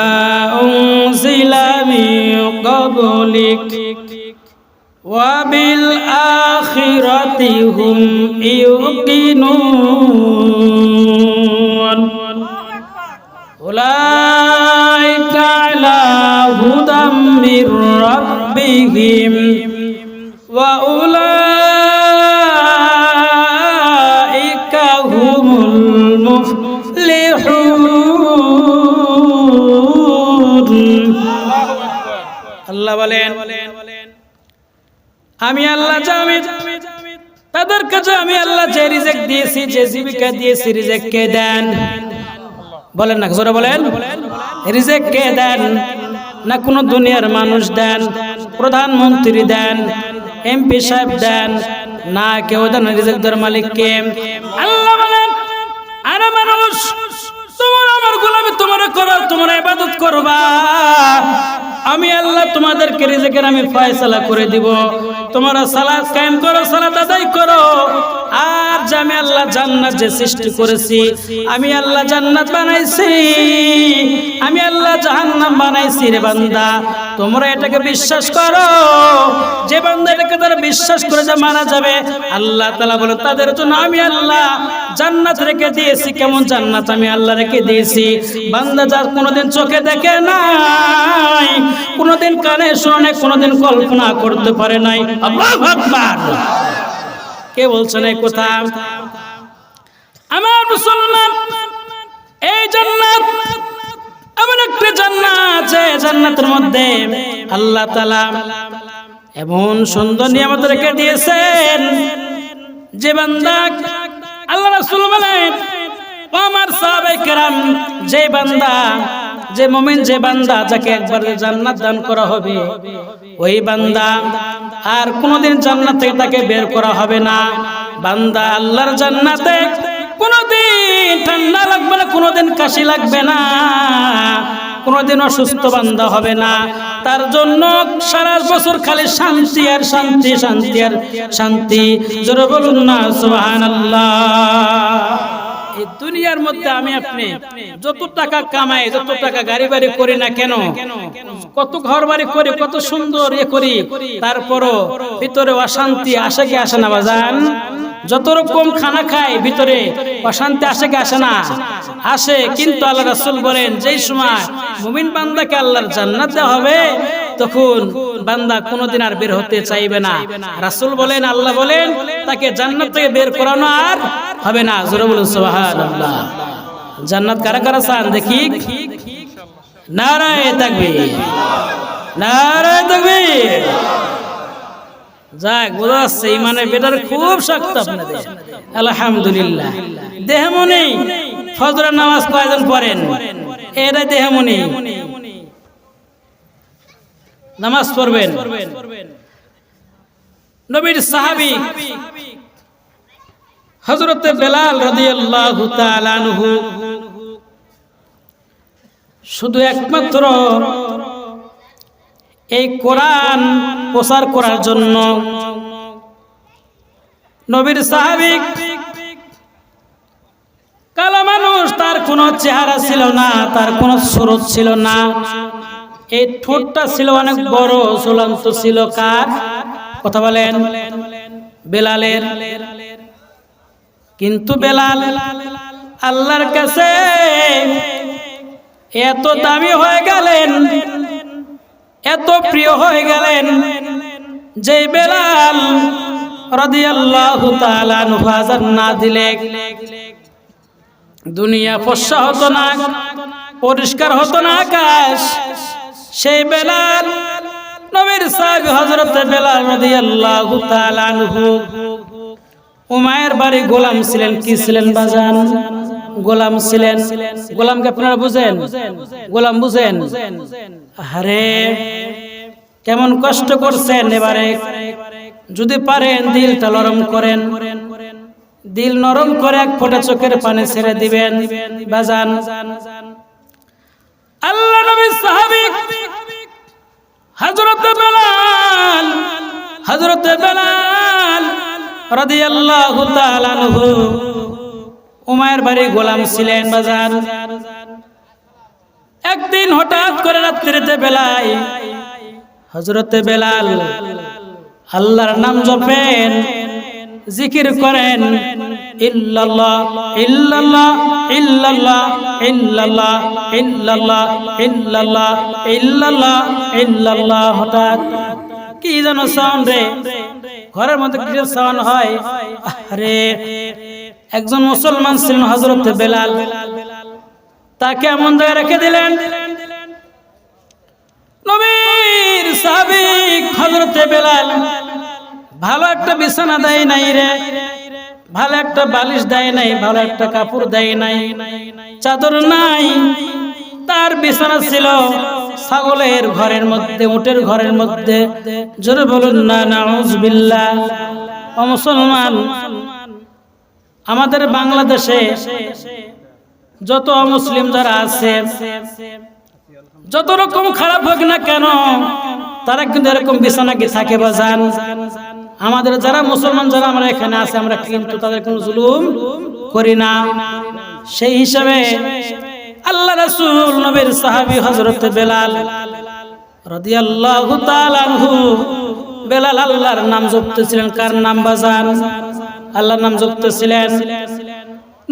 أنزل من قبلك وبالآخرة هم يوقنون أولئك على هدى من ربهم وأولئك هم المفلحون। আল্লাহ বলেন, আমি আল্লাহ জানি তাদের কাছে আমি আল্লাহ যে রিজিক দিয়েছি, যে জীবিকা দিয়েছি, রিজিক কে দেন? বলেন না, জোরে বলেন। রিজিক কে দেন? না কোন দুনিয়ার মানুষ দেন, প্রধানমন্ত্রী দেন, এমপি সাহেব দেন, না কেউ দেন। রিজিক দেওয়ার মালিক কে? আল্লাহ বলেন, আরে মানুষ, তোমরা আমার গোলামি তোমরা করো, তোমরা ইবাদত করবা, আমি আল্লাহ তোমাদেরকে রিজিকের আমি ফয়সালা করে দিব। তোমরা সালাত কায়েম করো, সালাত আদায় করো। আর যে আমি আল্লাহ জান্নাত যে সৃষ্টি করেছি, আমি আল্লাহ জান্নাত বানাইছি, আমি আল্লাহ জাহান্নাম বানাইছি রে বান্দা, তোমরা এটাকে বিশ্বাস করো। যে বান্দা এটাকে তারা বিশ্বাস করে যে মারা যাবে, আল্লাহ তাআলা বলেন তাদের জন্য আমি আল্লাহ জান্নাত রেখে দিয়েছি। কেমন জান্নাত আমি আল্লাহ রেখে দিয়েছি? বান্দা যার কোনোদিন চোখে দেখে নাই, কোনোদিন কানে শুনে, কোনোদিন কল্পনা করতে পারে নাই। আল্লাহু আকবার। কে বলছেন এই কথা? আমার মুসলমান, এই জান্নাত এমন একটা জান্নাত, যে জান্নাতের মধ্যে আল্লাহ তাআলা এমন সুন্দর নিয়ামত রেখে দিয়েছেন, যে বান্দা, আল্লাহ রাসূল বলেন, ও আমার সাহাবায়ে কেরাম, যে বান্দা, যে মুমিন, যে বান্দা যাকে একবার জান্নাত দান করা হবে, ওই বান্দা আর কোনোদিন জান্নাত থেকে তাকে বের করা হবে না। বান্দা আল্লাহর জান্নাতে কোনোদিন ঠান্ডা লাগবে না, কোনোদিন কাশি লাগবে না, কোনোদিন অসুস্থ বান্দা হবে না। তার জন্য সারা বছর খালি শান্তি আর শান্তি, শান্তি আর শান্তি। জোরে বলুন না সুবহানাল্লাহ। এই দুনিয়ার মধ্যে আমি আপনি যত টাকা কামাই, যত টাকা গাড়ি বাড়ি করি না কেন, কত ঘর বাড়ি করি, কত সুন্দর করি, তারপরও ভিতরে অশান্তি আসে কি আসে না বাজান? যত রকম খানা খাই ভিতরে অশান্তি আসে কি আসে না? আসে। কিন্তু আল্লাহ রাসূল বলেন যেই সময় মুমিন বান্দাকে আল্লাহর জান্নাত দেওয়া হবে তখন বান্দা কোনোদিন আর বের হতে চাইবে না। রাসূল বলেন, আল্লাহ বলেন তাকে জান্নাত থেকে বের করানো আর হবে না। জোরে বলুন সুবহানাল্লাহ। জান্নাত কারা কারা চান দেখি? নারায়ে তাকবীর, নারায়ে তাকবীর। যাক, বোঝা যাচ্ছে ইমানের বেটার খুব শক্ত আপনাদের। আলহামদুলিল্লাহ। দেহমনি ফজরের নামাজ কয়জন পড়েন? এরা দেহমনি নামাজ পড়বেন। নবীর সাহাবী হযরত বেলাল রাদিয়াল্লাহু তাআলা আনহু শুধু একমাত্র এই কোরআন প্রচার করার জন্য নবীর সাহাবী কালা মানুষ, তার কোনো চেহারা ছিল না, তার কোনো সুরত ছিল না। এই ঠোঁটটা ছিল অনেক বড়, ঝুলন্ত ছিল। কার কথা বলেন? বেলালের। কিন্তু বেলাল আল্লাহর কাছে এত দামি হয়ে গেলেন, এত প্রিয় হয়ে গেলেন যে বেলাল রাদিয়াল্লাহু তাআলা আনহু আযান না দিলে দুনিয়া ফসা হতো না, পরিষ্কার হতো না আকাশ। সেই বেলাল নবীর সাহাবী হযরত বেলাল রাদিয়াল্লাহু তাআলা আনহু উমায়ের বাড়ি গোলাম ছিলেন। কি ছিলেন বাজান? গোলাম ছিলেন। গোলামকে আপনারা বুঝেন? গোলাম বুঝেন? আরে কেমন কষ্ট করছেন। এবারে যদি পারেন দিলটা নরম করেন, দিল নরম করে এক ফোঁটা চোখের পানি ছেড়ে দিবেন বাজান। আল্লাহ নবীর সাহাবী হযরত বেলাল, হযরত বেলাল রাদিয়াল্লাহু তাআলা আনহু উমায়ের বাড়ি গোলাম ছিলেন বাজান। একদিন হঠাৎ করে রাত্রিতে বেলায় হযরত বেলাল আল্লাহর নাম জপেন, জিকির করেন, ইল্লাল্লাহ ইল্লাল্লাহ ইল্লাল্লাহ ইল্লাল্লাহ ইল্লাল্লাহ ইল্লাল্লাহ ইল্লাল্লাহ ইল্লাল্লাহ। হঠাৎ কি যেন সাউন্ড রে, ঘরের মধ্যে কি সাউন্ড হয়। আরে একজন মুসলমান ছিলেন হযরত বেলাল, তাকে এমন জায়গায় রেখে দিলেন। নবীর সাহাবী হযরত বেলাল ভালো একটা বিছানা দেয় নাই রে, ভালো একটা বালিশ দেয় নাই, ভালো একটা কাপড় দেয় নাই, চাদর নাই। তার বিছানা ছিল ছাগলের ঘরের মধ্যে, উটের ঘরের মধ্যে। জোরে বলুন না নাউজুবিল্লাহ। ও মুসলমান, আমাদের বাংলাদেশে যত মুসলিম যারা আছে, যত রকম খারাপ হোক না কেন, তারা কিন্তু এরকম বিছানা কি থাকে বাজান? আমাদের যারা মুসলমান যারা আমরা এখানে আছে, আমরা কিন্তু তাদের কোনো জুলুম করি না। সেই হিসাবে আল্লাহ রাসূল নবীর সাহাবী হযরত বেলাল রাদিয়াল্লাহু তাআলা আনহু, বেলাল আল্লাহর নাম জপতেছিলেন। কার নাম বাজান? আল্লাহর নাম জপতেছিলেন।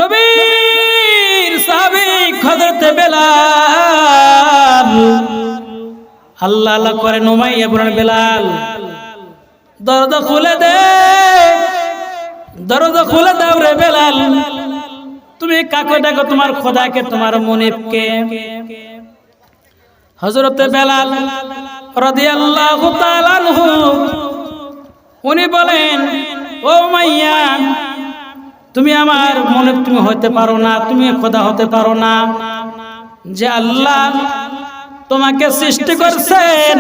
নবীর সাহাবী হযরত বেলাল আল্লাহ আল্লাহ করে উমাইয়া বলেন, বেলাল দরজা খুলে দে, দরজা খুলে দাও রে বেলাল। তুমি কাকে ডাকো? তোমার খোদাকে, তোমার মুনিবকে। হযরত বেলাল রাদিয়াল্লাহু তাআলা আনহু উনি বলেন, ও উমাইয়া, তুমি আমার মুনিব তুমি হতে পারো না, তুমি খোদা হতে পারো না। যে আল্লাহ তোমাকে সৃষ্টি করছেন,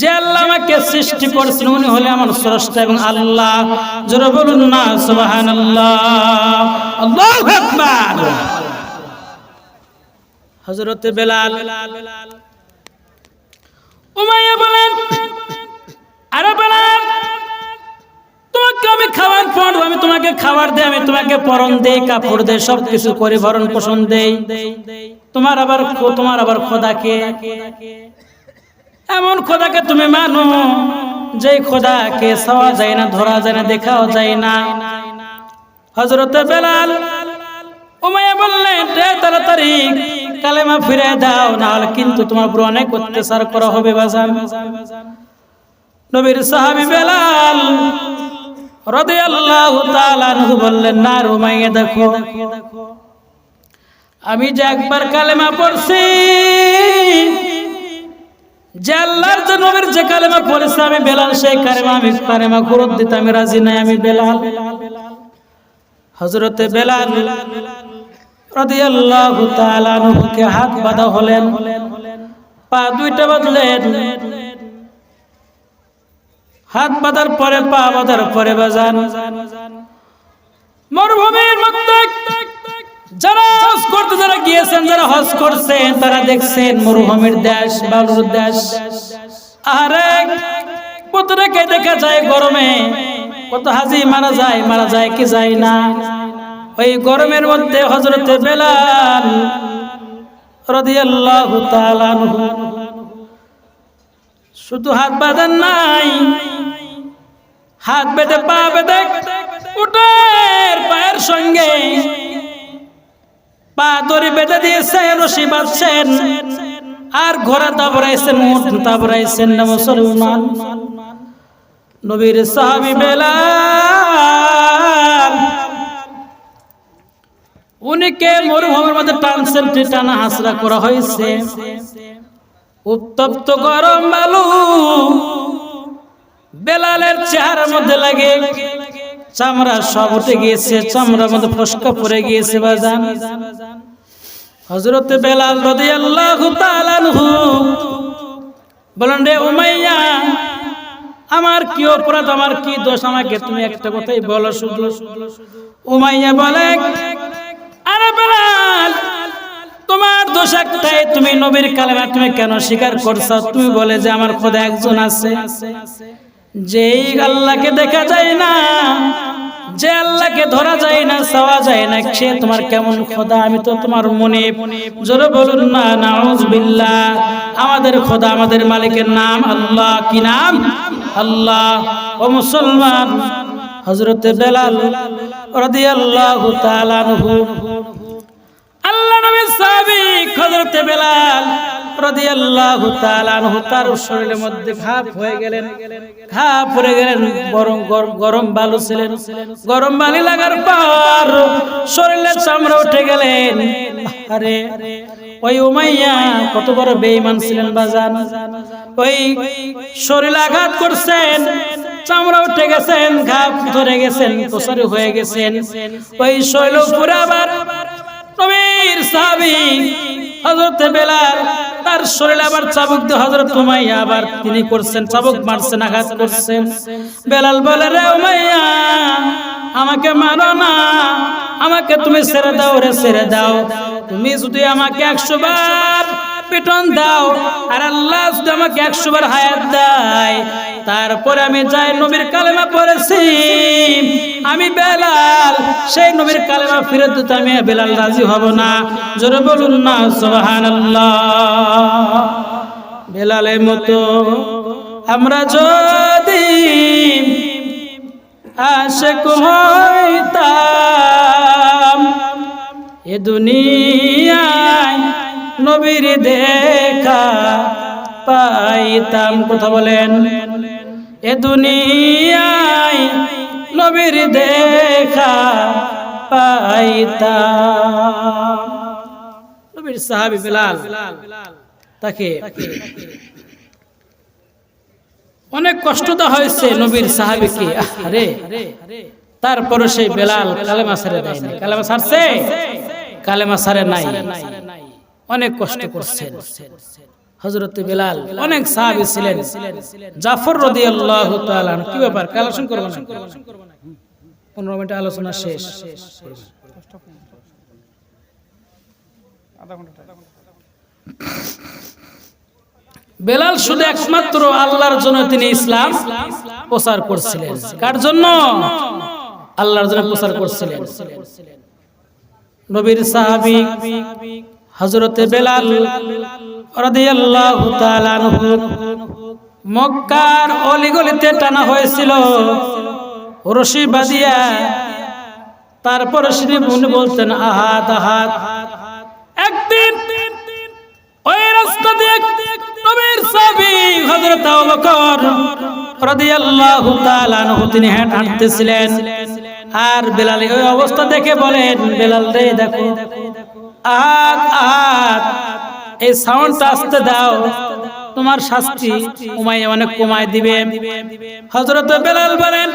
যে আল্লাহ আমাকে সৃষ্টি করছেন, উনি হলে আমার স্রষ্টা এবং আল্লাহ। জোরে বলুন না সুবহানাল্লাহ, আল্লাহু আকবার। হযরত বেলাল উমাইয়া বলেন, আরে বেলাল, তোমাকে আমি খাওয়ান পড়ব, আমি তোমাকে খাবার দেই, আমি তোমাকে পরন দেই, কাপড় দেই, সবকিছু করে ভরণ পোষণ দেই। তোমার আবার খোদাকে, এমন খোদাকে তুমি মানো যে খোদাকে ছাওয়া যায় না, ধরা যায় না, দেখাও যায় না। হযরত বেলাল উমাইয়া বললেন, তাড়াতাড়ি কালেমা ফিরে দাও, না হলে কিন্তু তোমার উপর অনেক অত্যাচার করা হবে বাজান। নবীর সাহাবী বেলাল রাদিয়াল্লাহু তাআলা আনহু বললেন, না উমাইয়া, দেখো আমি যে একবার কালেমা পড়ছি, যে আল্লাহর যে নবীর যে কালেমা পড়েছে আমি বেলাল, সেই কালেমা ফেরত দিতে আমি রাজি নাই, আমি বেলাল। হযরতে বেলাল রাদিয়াল্লাহু তাআলা আনহুকে হাত বাঁধা হলেন, পা দুইটা বাঁধলেন। হাত বাঁধার পরে, পা বাঁধার পরে বাজান মরুভূমির মধ্যে যারা হজ করতে যারা গিয়েছেন, যারা হজ করছেন, তারা দেখছেন মরুভূমির দেশ, বালুর দেশ। আরে কতটাকে দেখা যায় গরমে, কত হাজি মারা যায় কি যায় না। ওই গরমের মধ্যে হযরতে বেলাল রাদিয়াল্লাহু তাআলা আনহু শুধু হাত বাঁধেন নাই, হাত বেঁধে পা বেঁধে উটের পায়ের সঙ্গে পা দড়ি বেঁধে দিয়েছেন, রশি বাঁধছেন, আর ঘোড়া দাবড়াইছেন, উট দাবড়াইছেন না মুসলমান। নবীর সাহাবী বেলাল উনিকে মরুভূমির মধ্যে টানছেন, টানা হাসরা করা হয়েছে। উত্তপ্ত গরম বালু বেলালের চেহারার মধ্যে লাগে, চামড়া সব উঠে গিয়েছে, চামড়ার মধ্যে ফসকা পড়ে গিয়েছে বাজান। হযরত বেলাল রাদিয়াল্লাহু তাআলা আনহু বলেন, রে উমাইয়া, আমার কি অপরাধ, আমার কি দোষ, আমাকে তুমি একটা কথাই বলো শুধু। উমাইয়া বলে, আরে বেলাল, তোমার দোষ একটাই, তুমি নবীর কালেমা তুমি কেন স্বীকার করছো? তুমি বলে যে আমার খোদা একজন আছে, যেই আল্লাহকে দেখা যায় না, যে আল্লাহকে ধরা যায় না, ছাওয়া যায় না, সে তোমার কেমন খোদা? আমি তো তোমার মনে, জোরে বলুন না নাউযুবিল্লাহ। আমাদের খোদা, আমাদের মালিকের নাম আল্লাহ। কি নাম? আল্লাহ। ও মুসলমান, হযরতে বেলাল রাদিয়াল্লাহু তাআলা আনহু, আল্লাহ নবীর সাহাবী হযরতে বেলাল রাদিয়াল্লাহু তাআলা আনহু তার শরীরের মধ্যে ঘা হয়ে গেলেন, ঘা পড়ে গেলেন। গরম বালু ছিলেন, গরম বালি লাগার পর শরীরের চামড়া উঠে গেলেন। আরে ওই উমাইয়া কত বড় বেঈমান ছিলেন বাজান। ওই শরীরে আঘাত করছেন, চামড়া উঠে গেছেন, ঘা ধরে গেছেন, প্রসারী হয়ে গেছেন। ওই শৈল পুরা আবার নবীর সাহাবী হযরতে বেলাল তার শরীরে আবার চাবুক দিয়ে হযরত উমাইয়া আবার তিনি করছেন, চাবুক মারছেন, আঘাত করছেন। বেলাল বলে, রে উমাইয়া, আমাকে মারো না, আমাকে তুমি ছেড়ে দাও, রে ছেড়ে দাও। তুমি যদি আমাকে 100 বার পিটন দাও, আর আল্লাহ যদি আমাকে 100 বার হায়াত দেয়, তারপরে আমি যাই নবীর কালেমা পড়েছি, আমি বেলাল সেই নবীর কালেমা ফিরে দিতে আমি বেলাল রাজি হব না। জোরে বলুন না সুবহানাল্লাহ। বেলালের মতো আমরা যদি আশিক হইতাম, এ দুনিয়ায় নবীর দেখা পাইতাম। কথা বলেন, এ দুনিয়ায় নবীর দেখা পাইতাম। নবীর সাহাবী বেলাল, তাকে অনেক কষ্ট দেওয়া হয়েছে নবীর সাহাবীকে। আরে তারপরে সেই বেলাল কালেমা ছেড়ে দেয়নি। কালেমা ছাড়ছে? কালেমা ছাড়ে নাই, অনেক কষ্ট করছেন। হযরত বেলাল অনেক সাহাবী ছিলেন। জাফর রাদিয়াল্লাহু তাআলা, কি ব্যাপার, কালেকশন করব না? 15 মিনিট আলোচনা শেষ। বেলাল শুধু একমাত্র আল্লাহর জন্য তিনি ইসলাম প্রচার করছিলেন। কার জন্য? আল্লাহর জন্য প্রচার করছিলেন। নবীর সাহাবী হযরতে বেলাল রাদিয়াল্লাহু তাআলা আনহু মক্কার অলিগলিতে টানা হয়েছিল রশি বাঁধিয়া, তারপর তিনি বলতেন আহাদ আহাদ। একদিন ওই রাস্তা দিয়ে নবীর সাহাবী হযরত আবু বকর রাদিয়াল্লাহু তাআলা আনহু তিনি হাঁটতেছিলেন, আর বেলাল ওই অবস্থা দেখে বলেন, বেলাল রে দেখো আহাদ আহাদ, এই সাউন্ডটা আসতে দাও, তোমার শাস্তি উমাইয়া অনেক কমায় দিবে। হযরত বেলাল বলেন,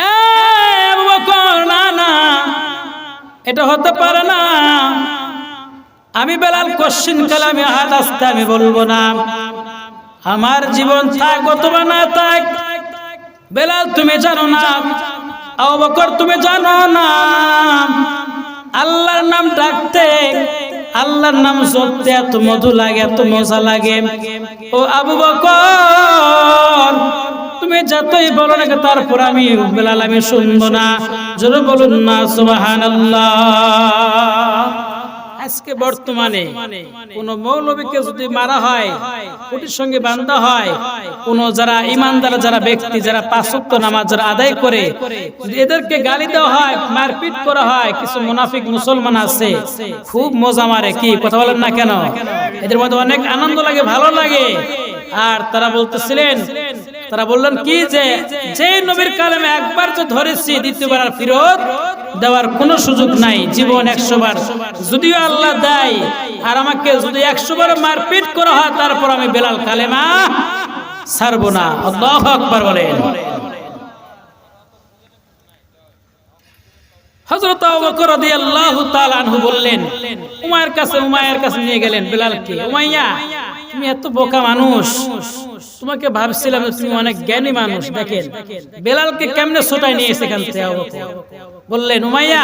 আবু বকর না না, এটা হতে পারে না, আমি বেলাল কোশ্চিন কালামে আহাদ আসতে আমি বলবো না, আমার জীবন থাক অথবা না থাক। বেলাল তুমি জানো না, আবু বকর তুমি জানো না, আল্লাহর নাম ডাকতে, আল্লাহর নাম জপতে এত মধু লাগে, এত মজা লাগে। ও আবু বকর তুমি যতই বলো না, তারপর আমি বেলাল আমি শুনবো না। জোরে বলুন না সুবহানাল্লাহ। আজকে বর্তমানে কোন মৌলবীকে যদি মারা হয়, কুটির সঙ্গে বান্ধা হয়, কোন যারা ইমানদার যারা ব্যক্তি যারা পাঁচ ওয়াক্ত নামাজ যারা আদায় করে, এদেরকে গালি দেওয়া হয়, মারপিট করা হয়, কিছু মুনাফিক মুসলমান আছে খুব মজা মারে, কি কথা বলেন না কেন? এদের মধ্যে অনেক আনন্দ লাগে, ভালো লাগে। আর তারা বলতেছিলেন, তারা বললেন কি যে নবীর কালামে একবার যে ধরেছি দ্বিতীয়বার আর ফেরত দেওয়ার কোনো সুযোগ নাই, জীবন 100 বার যদিও আল্লাহ দেয়, আর আমাকে যদি 100 বার মারপিট করা হয়, তারপর আমি বেলাল কালেমা ছাড়বো না। আল্লাহু আকবার বলেন। হযরত আবু বকর রাদিয়াল্লাহু তাআলা আনহু বললেন, উমাইয়ার কাছে নিয়ে গেলেন বেলালকে। উমাইয়া তুমি এত বোকা মানুষ, তোমাকে ভাবছিলাম তুমি অনেক জ্ঞানী মানুষ। দেখেন বেলালকে কেমনে ছোটায় নিয়ে এসে এখান থেকে আবু বকর বললেন, উমাইয়া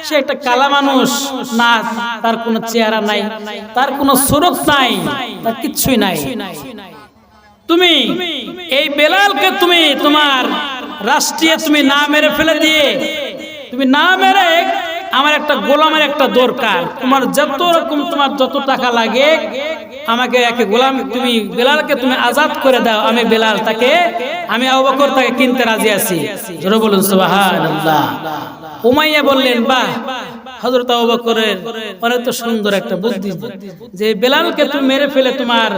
সে একটা কালা মানুষ, না তার কোনো চেহারা নাই, তার কোনো সুরত নাই, তার কিচ্ছুই নাই। তুমি এই বেলালকে তুমি তোমার রাষ্ট্রীয় তুমি না মেরে ফেলে দিয়ে, তুমি না মেরে আমার একটা গোলামের একটা দরকার, তোমার যত রকম তোমার যত টাকা লাগে আমাকে একে গোলাম, তুমি বেলালকে তুমি আজাদ করে দাও, আমি বেলাল তাকে আমি আবু বকর তাকে কিনতে রাজি আছি। জোরে বলুন সুবহানাল্লাহ। উমাইয়া বললেন, বাহ, হযরত আবু বকরের অনেক তো সুন্দর একটা বুদ্ধি, যে বেলালকে তুমি মেরে ফেলে তোমার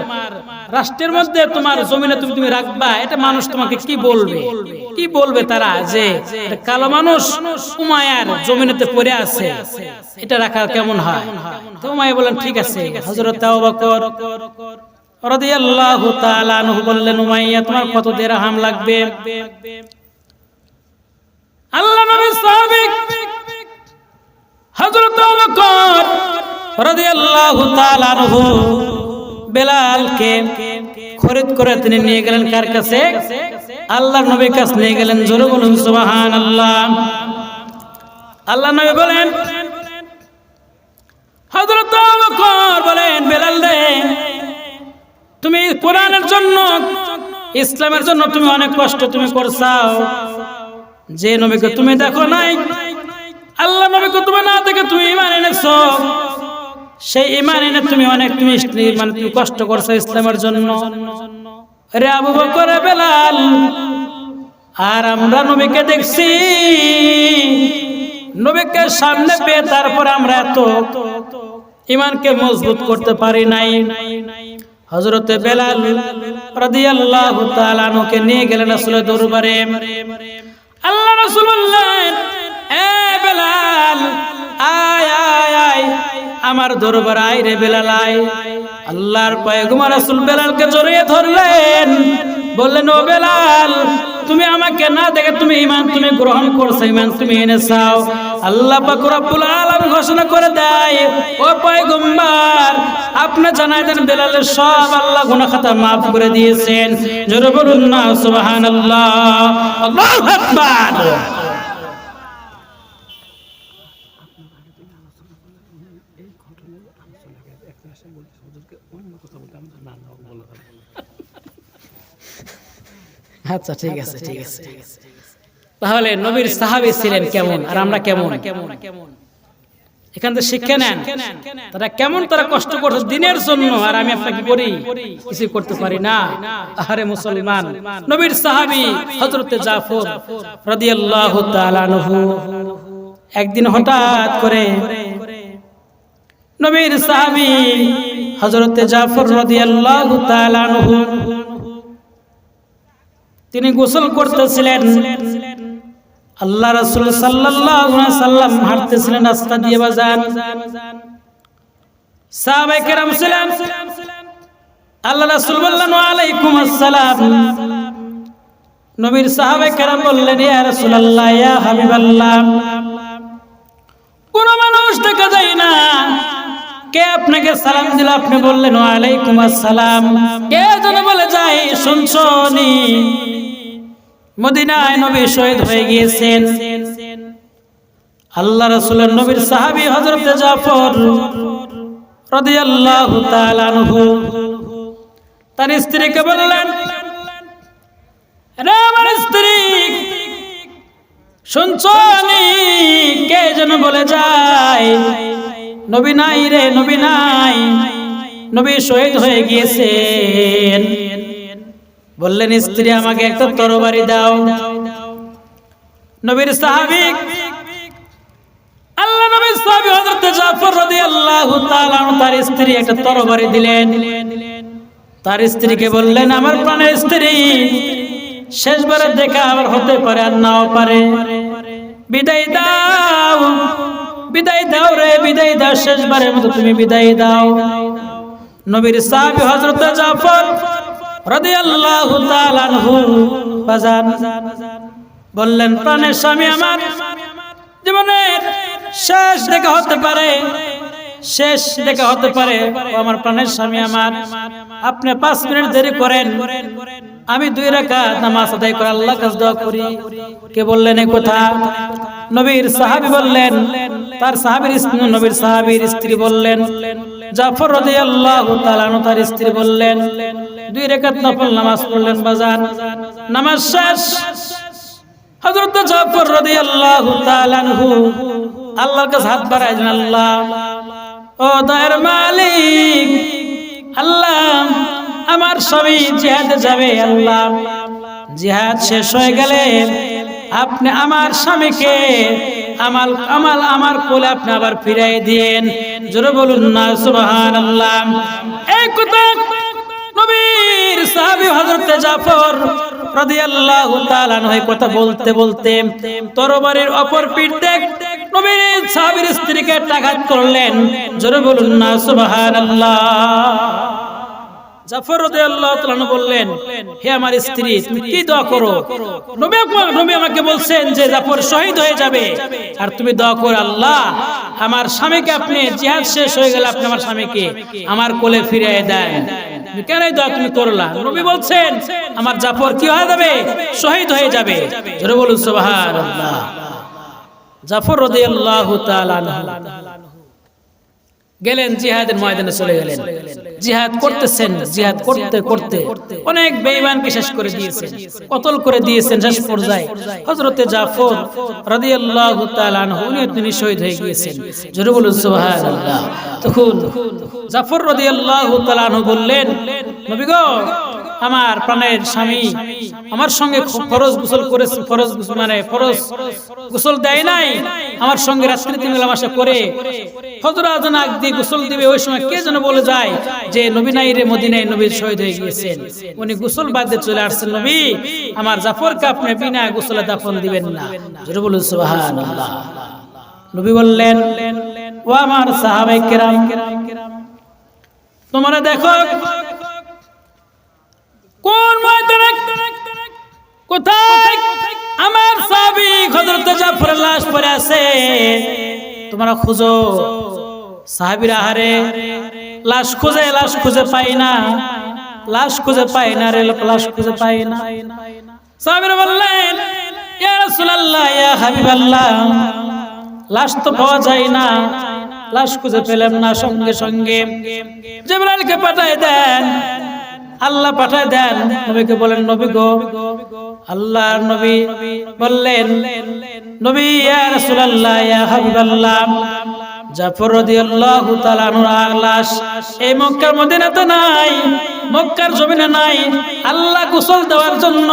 রাষ্ট্রের মধ্যে তোমার জমিনে তুমি রাখবা, এটা মানুষ তোমাকে কি বলবে, কি বলবে তারা, যে কালো মানুষ উমাইয়ার জমিনেতে পড়ে আছে, এটা রাখা কেমন হয়? তো উমাইয়া বলেন ঠিক আছে। হযরত আবু বকর রাদিয়াল্লাহু তাআলা আনহু বললেন, উমাইয়া তোমার কত দিরহাম লাগবে? আল্লাহ নবী সাহাবী হযরত আবু বকর রাদিয়াল্লাহু তাআলা আনহু বেলালকে খরিদ করে তিনি নিয়ে গেলেন কার কাছে? আল্লাহর নবীর কাছে নিয়ে গেলেন। জোরে বলুন সুবহানাল্লাহ। আল্লাহ নবী বলেন, হযরত আবু বকর বলেন, বেলাল রে তুমি কোরআনের জন্য, ইসলামের জন্য তুমি অনেক কষ্ট তুমি করছাও, যে নবীকে তুমি দেখো নাই, আল্লাহ নবীকে তুমি না দেখে তুমি ঈমান এনেছো, সেই ঈমান এনে তুমি অনেক তুমি কষ্ট করছো ইসলামের জন্য। রে আবু বকর বেলাল, আর আমরা নবীকে দেখছি, নবীকে সামনে পেয়ে তারপরে আমরা এত ঈমানকে মজবুত করতে পারি নাই। হযরতে বেলাল রাদিয়াল্লাহু তাআলা আনহুকে নিয়ে গেলেন রাসূলের দরবারে। আল্লাহ রাসূল বললেন, এ বেলাল আয় আয় আয় আমার দরবারে আয় রে বেলাল আয়। আল্লাহর পয়গম্বর রাসূল বেলালকে জড়িয়ে ধরলেন, বললেন, ও বেলাল তুমি আমাকে না দেখে তুমি ঈমান তুমি গ্রহণ করছো, ঈমান তুমি এনেছাও। আল্লাহ পাক রব্বুল আলামিন ঘোষণা করে দেয়, ও পয়গম্বর আপনি জানাই দেন বেলালের সব আল্লাহ গুনাহ খাতা maaf করে দিয়েছেন। জোরে বলুন না সুবহানাল্লাহ। আল্লাহু আকবার। আচ্ছা ঠিক আছে ঠিক আছে। তাহলে নবীর সাহাবী ছিলেন কেমন আর আমরা কেমন? এখান থেকে শিক্ষা নেন, তারা কেমন, তারা কষ্ট করছে দিনের জন্য, আর আমি আপনাকে করি কিছু করতে পারি না। আহারে মুসলমান, নবীর সাহাবী হযরত জাফর রাদিয়াল্লাহু তাআলা আনহু একদিন হঠাৎ করে নবীর সাহাবী হযরত জাফর রাদিয়াল্লাহু তাআলা আনহু তিনি গোসল করতেছিলেন। আল্লাহ রাসূল সাল্লাল্লাহু আলাইহি সাল্লাম হাঁটতেছিলেন রাস্তা দিয়ে বাজার। সাহাবায়ে কেরাম ছিলেন, আল্লাহ রাসূল বললেন ওয়া আলাইকুম আসসালাম। নবীর সাহাবায়ে কেরাম বললেন ইয়া রাসূলুল্লাহ, ইয়া হাবিবাল্লাহ, কোন মানুষ দেখা যায় না, কে আপনাকে সালাম দিল? আপনি বললেন ওয়া আলাইকুম আসসালাম। কে যেন বলে যায় শুনছনি মদিনায় নবী শহীদ হয়ে গিয়েছেন। আল্লাহ রাসূলের নবীর সাহাবী হযরত জাফর রাদিয়াল্লাহু তাআলা আনহু তার স্ত্রীকে বললেন, রে আমার স্ত্রী, শুনছনি কে যেন বলে যায় নবী নাই রে, নবী নাই, নবী শহীদ হয়ে গিয়েছেন। বললেন স্ত্রী, আমাকে একটা তরবারি দাও। নবীর সাহাবী আল্লাহ নবীর সাহাবী হযরত জাফর রাদিয়াল্লাহু তাআলা আনহু তার স্ত্রী একটা তরবারি দিলেন। তার স্ত্রীকে বললেন, আমার প্রাণের স্ত্রী, শেষবারের দেখা আবার হতে পারে আর নাও পারে, বিদায় দাও, বিদায় দাও রে, বিদায় দাও, শেষবারের মতো তুমি বিদায় দাও। নবীর সাহাবী হযরত জাফর রাদিয়াল্লাহু তাআলা আনহু বাজান বললেন, প্রাণের স্বামী, আমার জীবনের শেষ দেখা হতে পারে, শেষ দেখা হতে পারে, আমার প্রাণের স্বামী আমার, আপনি 5 মিনিট দেরি করেন, আমি 2 রাকাত নামাজ আদায় করে আল্লাহর কাছে দোয়া করি। কে বললেন এই কথা? নবীর সাহাবী বললেন। তার নবীর সাহাবীর স্ত্রী বললেন, জাফর রাদিয়াল্লাহু তাআলা আনহু তার স্ত্রী বললেন, 2 রাকাত নফল নামাজ পড়লেন। বাজান নামাজ শেষ, হযরত জাফর রাদিয়াল্লাহু তাআলা আনহু আল্লাহর কাছে হাত বাড়াইলেন, আল্লাহ, ও দয়ার মালিক, আল্লাহ, আমার স্বামী জিহাদে যাবে, আল্লাহ, জিহাদ শেষ হয়ে গেলে আপনি আমার স্বামীকে আমার কোলে আপনি আবার ফিরাই দিয়েন। জোরে বলুন না সুবহানাল্লাহ। এই কথা নবীর সাহাবী হযরত জাফর রাদিয়াল্লাহু তাআলা আনহু কথা বলতে বলতে তরবারির অপর পিঠ থেকে নবীর সাহাবীর স্ত্রীকে আঘাত করলেন। জোরে বলুন না সুবহানাল্লাহ। জাফর রাদিয়াল্লাহু তাআলা আনহু বললেন, হে আমার স্ত্রী, তুমি কি দোয়া করো? নবী আমাকে বলছেন যে জাফর শহীদ হয়ে যাবে, আর তুমি দোয়া করো, আল্লাহ, আমার স্বামীকে আপনি জিহাদ শেষ হয়ে গেলে আপনি আমার স্বামীকে আমার কোলে ফিরিয়ে দেন। কেন এই দোয়া তুমি করলা? নবী বলছেন আমার জাফর কি হয়ে যাবে? শহীদ হয়ে যাবে। জোরে বলুন সুবহানাল্লাহ। জাফর রাদিয়াল্লাহু তাআলা আনহু গেলেন জিহাদের ময়দানে, চলে গেলেন, জিহাদ করতেছেন। জিহাদ করতে করতে অনেক বেঈমানকে শেষ করে দিয়েছেন, কতল করে দিয়েছেন। শেষ পর্যায়ে হযরতে জাফর রাদিয়াল্লাহু তাআলা আনহু তিনি শহীদ হয়ে গিয়েছেন। জোরে বলুন সুবহানাল্লাহ। তখন জাফর রাদিয়াল্লাহু তাআলা আনহু বললেন, নবী গো, আমার প্রাণের স্বামী আমার সঙ্গে ফরজ গোসল করেছে, ফরজ গোসল দেয় নাই, আমার সঙ্গে রাত্রি 3 বেলা মাসে করে ফজর আযান আগ দিয়ে গোসল দিবে। ওই সময় কে যেন বলে যায় যে নবী নাই রে, মদিনায় নবী শহীদ হয়ে গিয়েছেন। উনি গোসল বাদে চলে আসছেন, নবী, আমার জাফরকে আপনি বিনা গোসলে দাফন দিবেন না। জোরে বলুন সুবহানাল্লাহ। নবী বললেন, ও আমার সাহাবায়ে কেরাম, তোমরা দেখো কোন ময়দানে কোথায় আমার সাহাবী হযরত জাফরের লাশ পড়ে আছে, তোমরা খুঁজো। সাহাবীরা আহারে লাশ খুঁজে পাই না, লাশ খুঁজে পাই না রে, লাশ খুঁজে পাই না। সাহাবীরা বললেন, ইয়া রাসূলুল্লাহ, ইয়া হাবিবাল্লাহ, লাশ তো পাওয়া যায় না, লাশ খুঁজে পেলাম না। সঙ্গে সঙ্গে জিবরাইলকে পাঠিয়ে দেন, আল্লাহ পাঠায় দেন, নবীকে বলেন নবী গো, আল্লাহর নবী বললেন নবী ইয়া রাসূলুল্লাহ ইয়া হাবিবাল্লাহ, জাফর রাদিয়াল্লাহু তাআলা আনহুর লাশ এই মক্কার মদিনাতে নাই, মক্কার জমিনে নাই। আল্লাহ গোসল দেওয়ার জন্য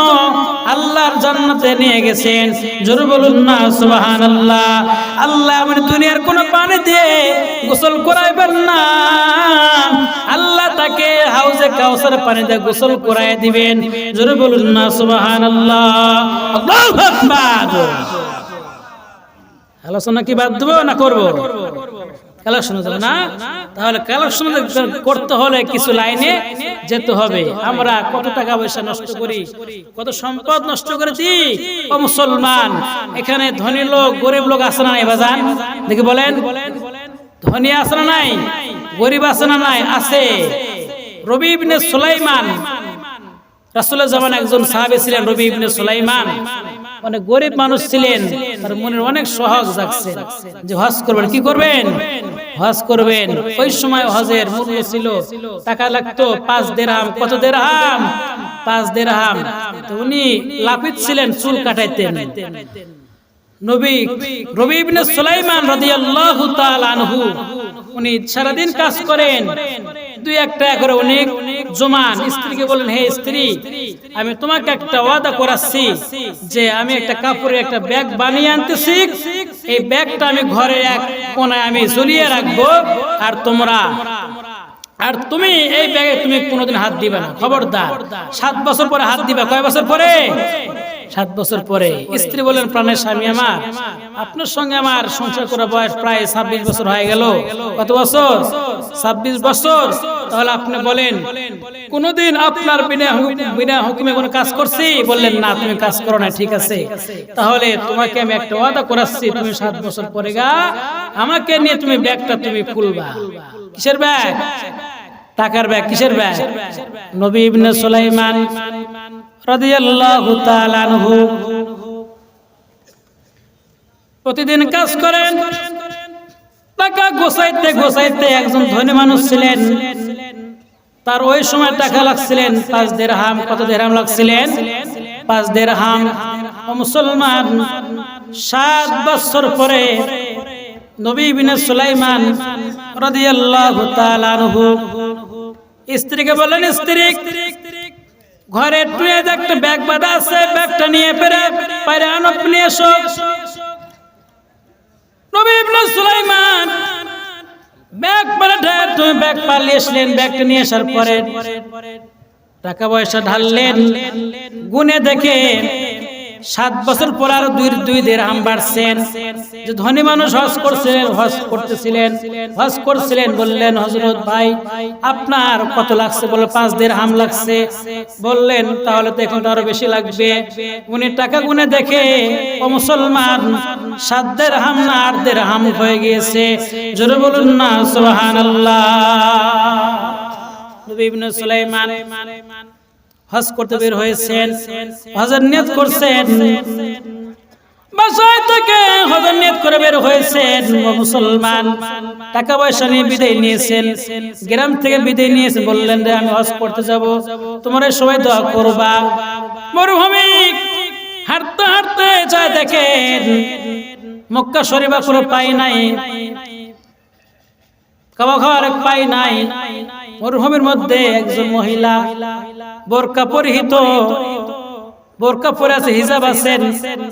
আল্লাহর জান্নাতে নিয়ে গেছেন। জোরে বলুন না সুবহানাল্লাহ। আল্লাহ মানে দুনিয়ার কোন পানি দিয়ে গোসল করাইবেন না, আল্লাহ তাকে হাউজে কাউসার পানি দিয়ে গোসল করায় দিবেন। জোরে বলুন না সুবহানাল্লাহ। আল্লাহু আকবার। আলোচনা কি বাদ দেব না করব? কালেকশন দেব না? তাহলে কালেকশন করতে হলে কিছু লাইনে যেতে হবে। আমরা কত টাকা পয়সা নষ্ট করি, কত সম্পদ নষ্ট করেছি। ও মুসলমান, এখানে ধনী লোক গরিব লোক আছে না নাই বাজান? দেখি বলেন, ধনী আছে না নাই, গরিব আছে না নাই? আছে। রবি ইবনে সুলাইমান রাসূলের জামানায় একজন সাহাবী ছিলেন, রবি ইবনে সুলাইমান। অনেক গরিব মানুষ ছিলেন, তার মনের অনেক সহজ জাগছে যে হজ করবেন। কি করবেন? হজ করবেন। ওই সময় হজের মূল্য ছিল, টাকা লাগতো 5 দিরহাম। কত দিরহাম? 5 দিরহাম। তো উনি লাফিত ছিলেন, চুল কাটাইতেন। নবী রবি ইবনে সুলাইমান রাদিয়াল্লাহু তাআলা আনহু উনি সারাদিন কাজ করেন, 2-1 টাকা করে অনেক জমান। স্ত্রীকে বলেন, হে স্ত্রী, আমি তোমাকে একটা ওয়াদা করাচ্ছি যে আমি একটা কাপড়ের একটা ব্যাগ বানিয়ে আনতেছি, এই ব্যাগটা আমি ঘরে এক কোণায় আমি ঝুলিয়ে রাখবো, আর তুমি এই ব্যাগে তুমি কোনোদিন হাত দিবে না, খবরদার। 7 বছর পরে হাত দিবে। কয় বছর পরে? 7 বছর পরে। স্ত্রী বলেন, প্রাণের স্বামী আমার, আপনার সঙ্গে আমার সংসার করার বয়স প্রায় 26 বছর হয়ে গেল। কত বছর? 26 বছর। তাহলে আপনি বলেন, কোনদিন আপনার বিনা হুকুমে কোনো কাজ করছি? বললেন, না, তুমি কাজ করো না। ঠিক আছে, তাহলে তোমাকে আমি একটা ওয়াদা করাচ্ছি, তুমি 7 বছর পরে আমাকে নিয়ে তুমি ব্যাগটা তুমি খুলবা। কিসের ব্যাগ? টাকার ব্যাগ। কিসের ব্যাগ? নবী ইবনে সুলাইমান রাদিয়াল্লাহু তাআলা আনহু প্রতিদিন কাজ করেন, টাকা গোছাইতে গোছাইতে একজন ধনী মানুষ ছিলেন, তার ওই সময় টাকা লাগছিলেন 5 দিরহাম। কত দিরহাম লাগছিলেন? 5 দিরহাম। ও মুসলমান, 7 বছর পরে নবী ইবনে সুলাইমান রাদিয়াল্লাহু তাআলা আনহু স্ত্রীকে বলেন, স্ত্রী, ঘরে টুয়ে একটা ব্যাগ বাঁধা আছে, ব্যাগটা নিয়ে পারে আনো, আপনি এসো। নবী ইবনে সুলাইমান ব্যাগ পাল্টায়, তুমি ব্যাগ পালিয়ে আসলেন। ব্যাগটা নিয়ে আসার পরে টাকা পয়সা ঢাললেন, গুনে দেখে 7 বছর পর আরো 2 দিরহাম বাড়ছেন। যে ধনী মানুষ হজ করছিলেন, বললেন, হযরত ভাই, আপনার কত লাগছে? বলল, 5 দিরহাম লাগছে। বললেন, তাহলে তো এখন আরো বেশি লাগবে। উনি টাকা গুনে দেখে, ও মুসলমান, 7 দিরহাম না 8 দিরহাম হয়ে গিয়েছে। জোরে বলুন না সুবহানাল্লাহ। নবী ইবনে সুলাইমান হজ করতে বের হয়েছেন, হজের নিয়ত করছেন, বাসায় থেকে হজের নিয়ত করে বের হয়েছেন। মুসলমান, টাকা পয়সা নিয়ে বিদায় নিয়েছেন, গ্রাম থেকে বিদায় নিয়েছেন। বললেন যে আমি হজ করতে যাব, তোমরা সবাই দোয়া করবা। মরুভূমি হাঁটতে হাঁটতে যায়, দেখেন মক্কা শরীফ কোনো পাই নাই, খাওয়া খাওয়ার পাই নাই। মরুভূমির মধ্যে একজন মহিলা বোরকা পরিহিত, বোরকা পরে আছে, হিজাব আছেন,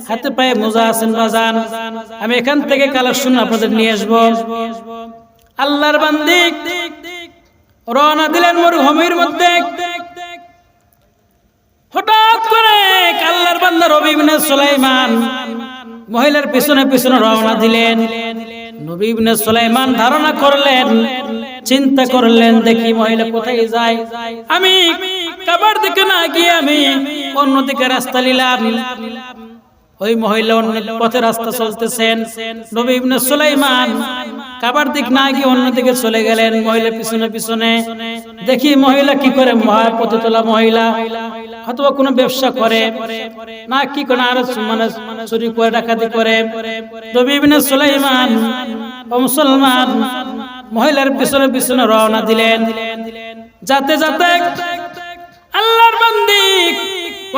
হাতে পায়ে মোজা আছেন। বাজান, আমি এখান থেকে কালেকশন আপনাদের নিয়ে আসবো। আল্লাহর বান্দি রওনা দিলেন মরুভূমির মধ্যে। হঠাৎ করে আল্লাহর বান্দা রবি ইবনে সুলাইমান মহিলার পিছনে পিছনে রওনা দিলেন। নবী ইবনে সুলাইমান ধারণা করলেন, চিন্তা করলেন, দেখি মহিলা কোথায় যায়। আমি কাবার দিকে না গিয়ে আমি অন্যদিকে রাস্তা নিলাম। ওই মহিলা অন্য পথে রাস্তা চলতেছেন। নবী ইবনে সুলাইমান কাবার দিক না গিয়ে অন্যদিকে চলে গেলেন, মহিলা পিছনে পিছনে। দেখি মহিলা কি করে, মহাপতি তোলা মহিলা, অথবা কোনো ব্যবসা করে না কি করে, আর মানে চুরি করে ডাকাতি করে। নবী ইবনে সুলাইমান ও মুসলমান মহিলার পিছনে পিছনে রওনা দিলেন। যাতে যাতে আল্লাহর বান্দি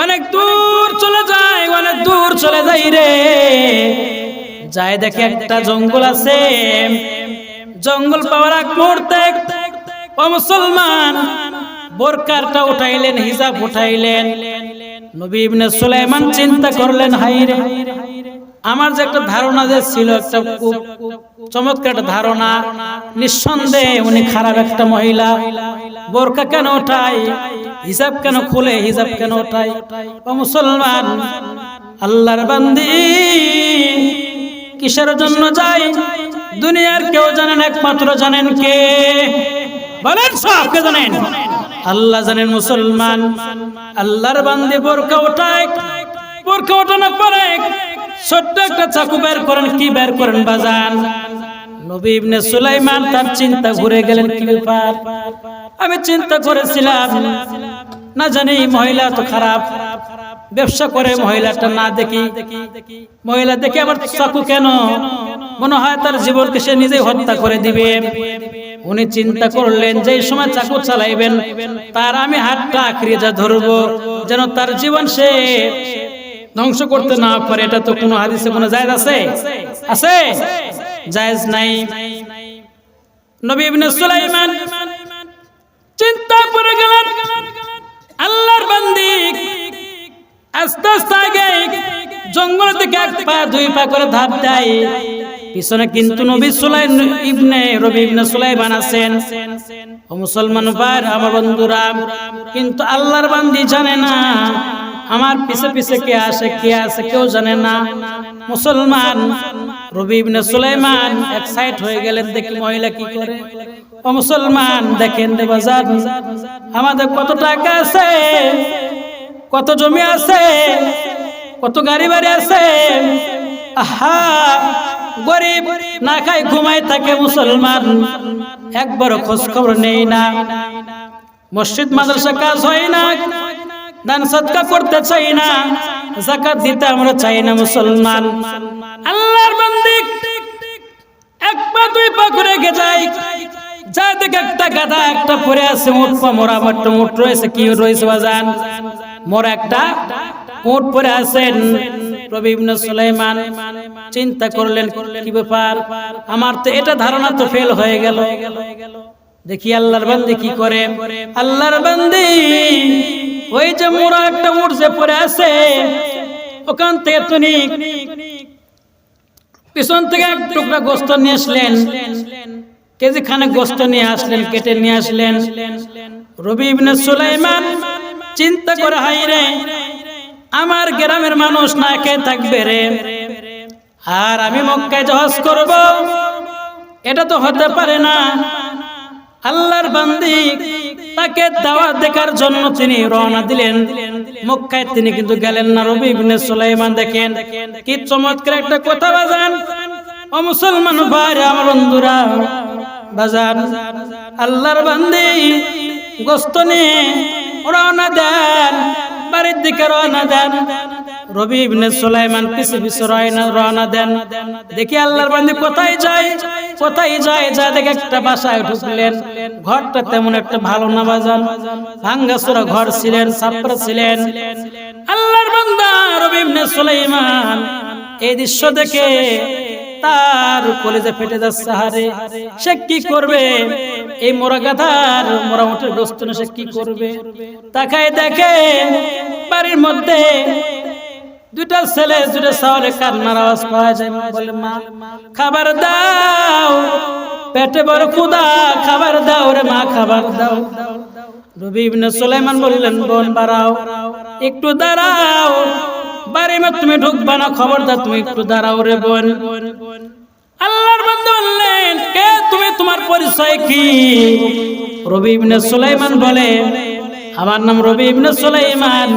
অনেক দূর চলে যায়, অনেক দূর চলে যায় রে। যায় দেখে একটা জঙ্গল আছে। জঙ্গল পাওয়ার এক মুহূর্তে ও মুসলমান বোরকাটা উঠাইলেন, হিজাব উঠাইলেন। নবী ইবনে সুলাইমান চিন্তা করলেন, হায় রে, আমার যে একটা ধারণা যে ছিল, একটা খুব চমৎকার একটা ধারণা, নিঃসন্দেহে উনি খারাপ একটা মহিলা। বোরকা কেন ওঠায়, হিজাব কেন খুলে, হিজাব কেন ওঠায়? ও মুসলমান, আল্লাহর বান্দি কিসের জন্য যায় দুনিয়ার কেউ জানেন, একমাত্র জানেন কে? বলেন, সব কে জানেন? আল্লাহ জানেন। মুসলমান, আল্লাহর বান্দি বোরকা ওঠায়। বোরকা ওঠানোর পরে ছোট্ট একটা চাকু বের করেন। কি বের করেন বাজান? নবী ইবনে সুলাইমান তার চিন্তা ঘুরে গেলেন, কি ব্যাপার? আমি চিন্তা করেছিলাম, না জানি মহিলা তো খারাপ, ব্যবসা করে মহিলাটা না দেখি, মহিলা দেখে আবার চাকু কেন? মনে হয় তার জীবনকে সে নিজেই হত্যা করে দিবে। উনি চিন্তা করলেন, যে সময় চাকু চালাইবেন তার আমি হাতটা আঁকড়িয়ে যা ধরবো, যেন তার জীবন সে ধ্বংস করতে না পারে। এটা তো কোনো হাদিসে কোনো জায়েজ আছে? আছে? জায়েজ নাই। নবী ইবনে সুলাইমান চিন্তা করে গেলেন। আল্লাহর বান্দি আস্তে আস্তে আগে জঙ্গল থেকে এক পা দুই পা করে ধাপ দেয়। পিছনে কিন্তু নবী ইবনে সুলাইমান আছেন। ও মুসলমান ভাই, আমার বন্ধুরা, কিন্তু আল্লাহর বান্দি জানে না আমার পিছে পিছে কে আসে, কে আছে, কেউ জানে না। মুসলমান, নবী ইবনে সুলাইমান এক সাইড হয়ে গেলেন, দেখি মহিলা কি করে। ও মুসলমান, দেখেন রে বাজার, আমাদের কত টাকা আছে, কত জমি আছে, কত গাড়ি বাড়ি আছে। আহা, গরিব না খাই ঘুমাই থাকে। মুসলমান, একবারও খোঁজ খবর নেই না। মসজিদ মাদ্রাসা কাজ হয় না, দান সদকা করতে চাই না, যাকাত দিতে আমরা চাই না। মুসলমান, আল্লাহর বান্দি এক পা দুই পা করে গে যায়। যা দেখে একটা গাধা একটা পরে আছে, উট পা মোরা, একটা উট রয়েছে। কি রয়েছে বাজান? মোরা একটা উট পরে আছেন। নবী ইবনে সুলাইমান চিন্তা করলেন, কি ব্যাপার, আমার তো এটা ধারণা তো ফেল হয়ে গেল। দেখি আল্লাহর বান্দি কি করে। আল্লাহর বান্দি ওই যে মোরা একটা উট যে পরে আছে, ওখান থেকে তিনি পিছন থেকে এক টুকরা গোশত নিয়ে আসলেন, কেজি খানেক গোশত নিয়ে আসলেন, কেটে নিয়ে আসলেন। নবী ইবনে সুলাইমান চিন্তা করে, হাই রে, আমার গ্রামের মানুষ না খেয়ে থাকবে রে, আর আমি মক্কায় হজ করব, এটা তো হতে পারে না। আল্লাহর বান্দি তাকে দাওয়াত দেওয়ার জন্য তিনি রওনা দিলেন। মক্কায় তিনি কিন্তু গেলেন না। নবী ইবনে সুলাইমান দেখেন কি চমৎকার একটা কথা বাজান। ও মুসলমান ভাই, আমার বন্ধুরা, বাজান, আল্লাহর বান্দি গোশত নিয়ে রওনা দেন, বাড়ির দিকে রওনা দেন। নবী ইবনে সুলাইমান পিছে পিছে রওনা দেন। দেখি আল্লাহর বান্দি কোথায় যায়, কোথায় যায়, যা দেখে একটা বাসায় ঢুকলেন। ঘরটা তেমন একটা ভালো না বাজান, ভাঙ্গাচোরা ঘর ছিলেন, ছাপরা ছিলেন। আল্লাহর বান্দা নবী ইবনে সুলাইমান এই দৃশ্য দেখে তার কলেজে ফেটে যাচ্ছে। হারে, সে কি করবে? এই মোরা গাধার মোরা উঠে গোশত না, সে কি করবে? তাকায় দেখে বাড়ির মধ্যে দুটা ছেলে, দুটা সাওয়ালে কান্নার আওয়াজ পাওয়া যায়। বলে, মা, খাবার দাও, পেটে বড় ক্ষুধা, খাবার দাও রে মা, খাবার দাও। নবী ইবনে সুলাইমান বললেন, বোন বাড়াও, একটু দাঁড়াও, বাড়ির মধ্যে তুমি ঢুকবা না, খবরদার, তুমি একটু দাঁড়াও রে বোন। আল্লাহর বান্দা বললেন, কে তুমি, তোমার পরিচয় কি? নবী ইবনে সুলাইমান বলে, আমার নাম নবী ইবনে সুলাইমান।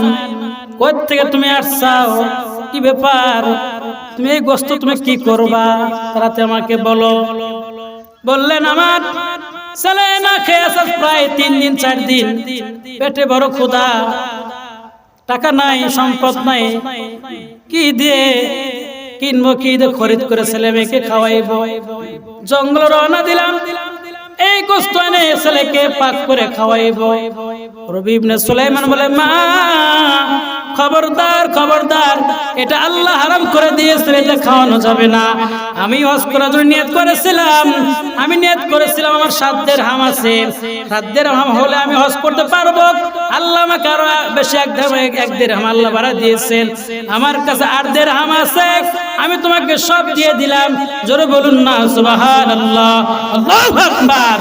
কোথা থেকে তুমি আসছাও? কি ব্যাপার? তুমি এই গোশত তুমি কি করবা? তারাতে আমাকে বলো। বললেন, আমার ছেলে না খেয়ে আছে প্রায় 3 দিন 4 দিন, পেটে বড় ক্ষুধা, টাকা নাই, সম্পদ নাই, কি দিয়ে কিনবো, কি দিয়ে খরিদ করে ছেলে মেয়েকে খাওয়াইবো। জঙ্গল রওনা দিলাম, এই গোশত এনে ছেলেকে পাক করে খাওয়াইব। রবি ইবনে সুলাইমান বলে, মা খবরদার খবরদার, এটা আল্লাহ হারাম করে দিয়েছে, এটা খাওয়ানো যাবে না। আমি হজ করার জন্য নিয়ত করেছিলাম, আমার 7 দিরহাম আছে, 7 দিরহাম হলে আমি হজ করতে পারবো। আল্লাহ আমাকে আরো বেশি 1 দিরহাম আল্লাহ বাড়া দিয়েছেন, আমার কাছে 8 দিরহাম আছে, আমি তোমাকে সব দিয়ে দিলাম। জোরে বলুন না সুবহানাল্লাহ, আল্লাহু আকবার।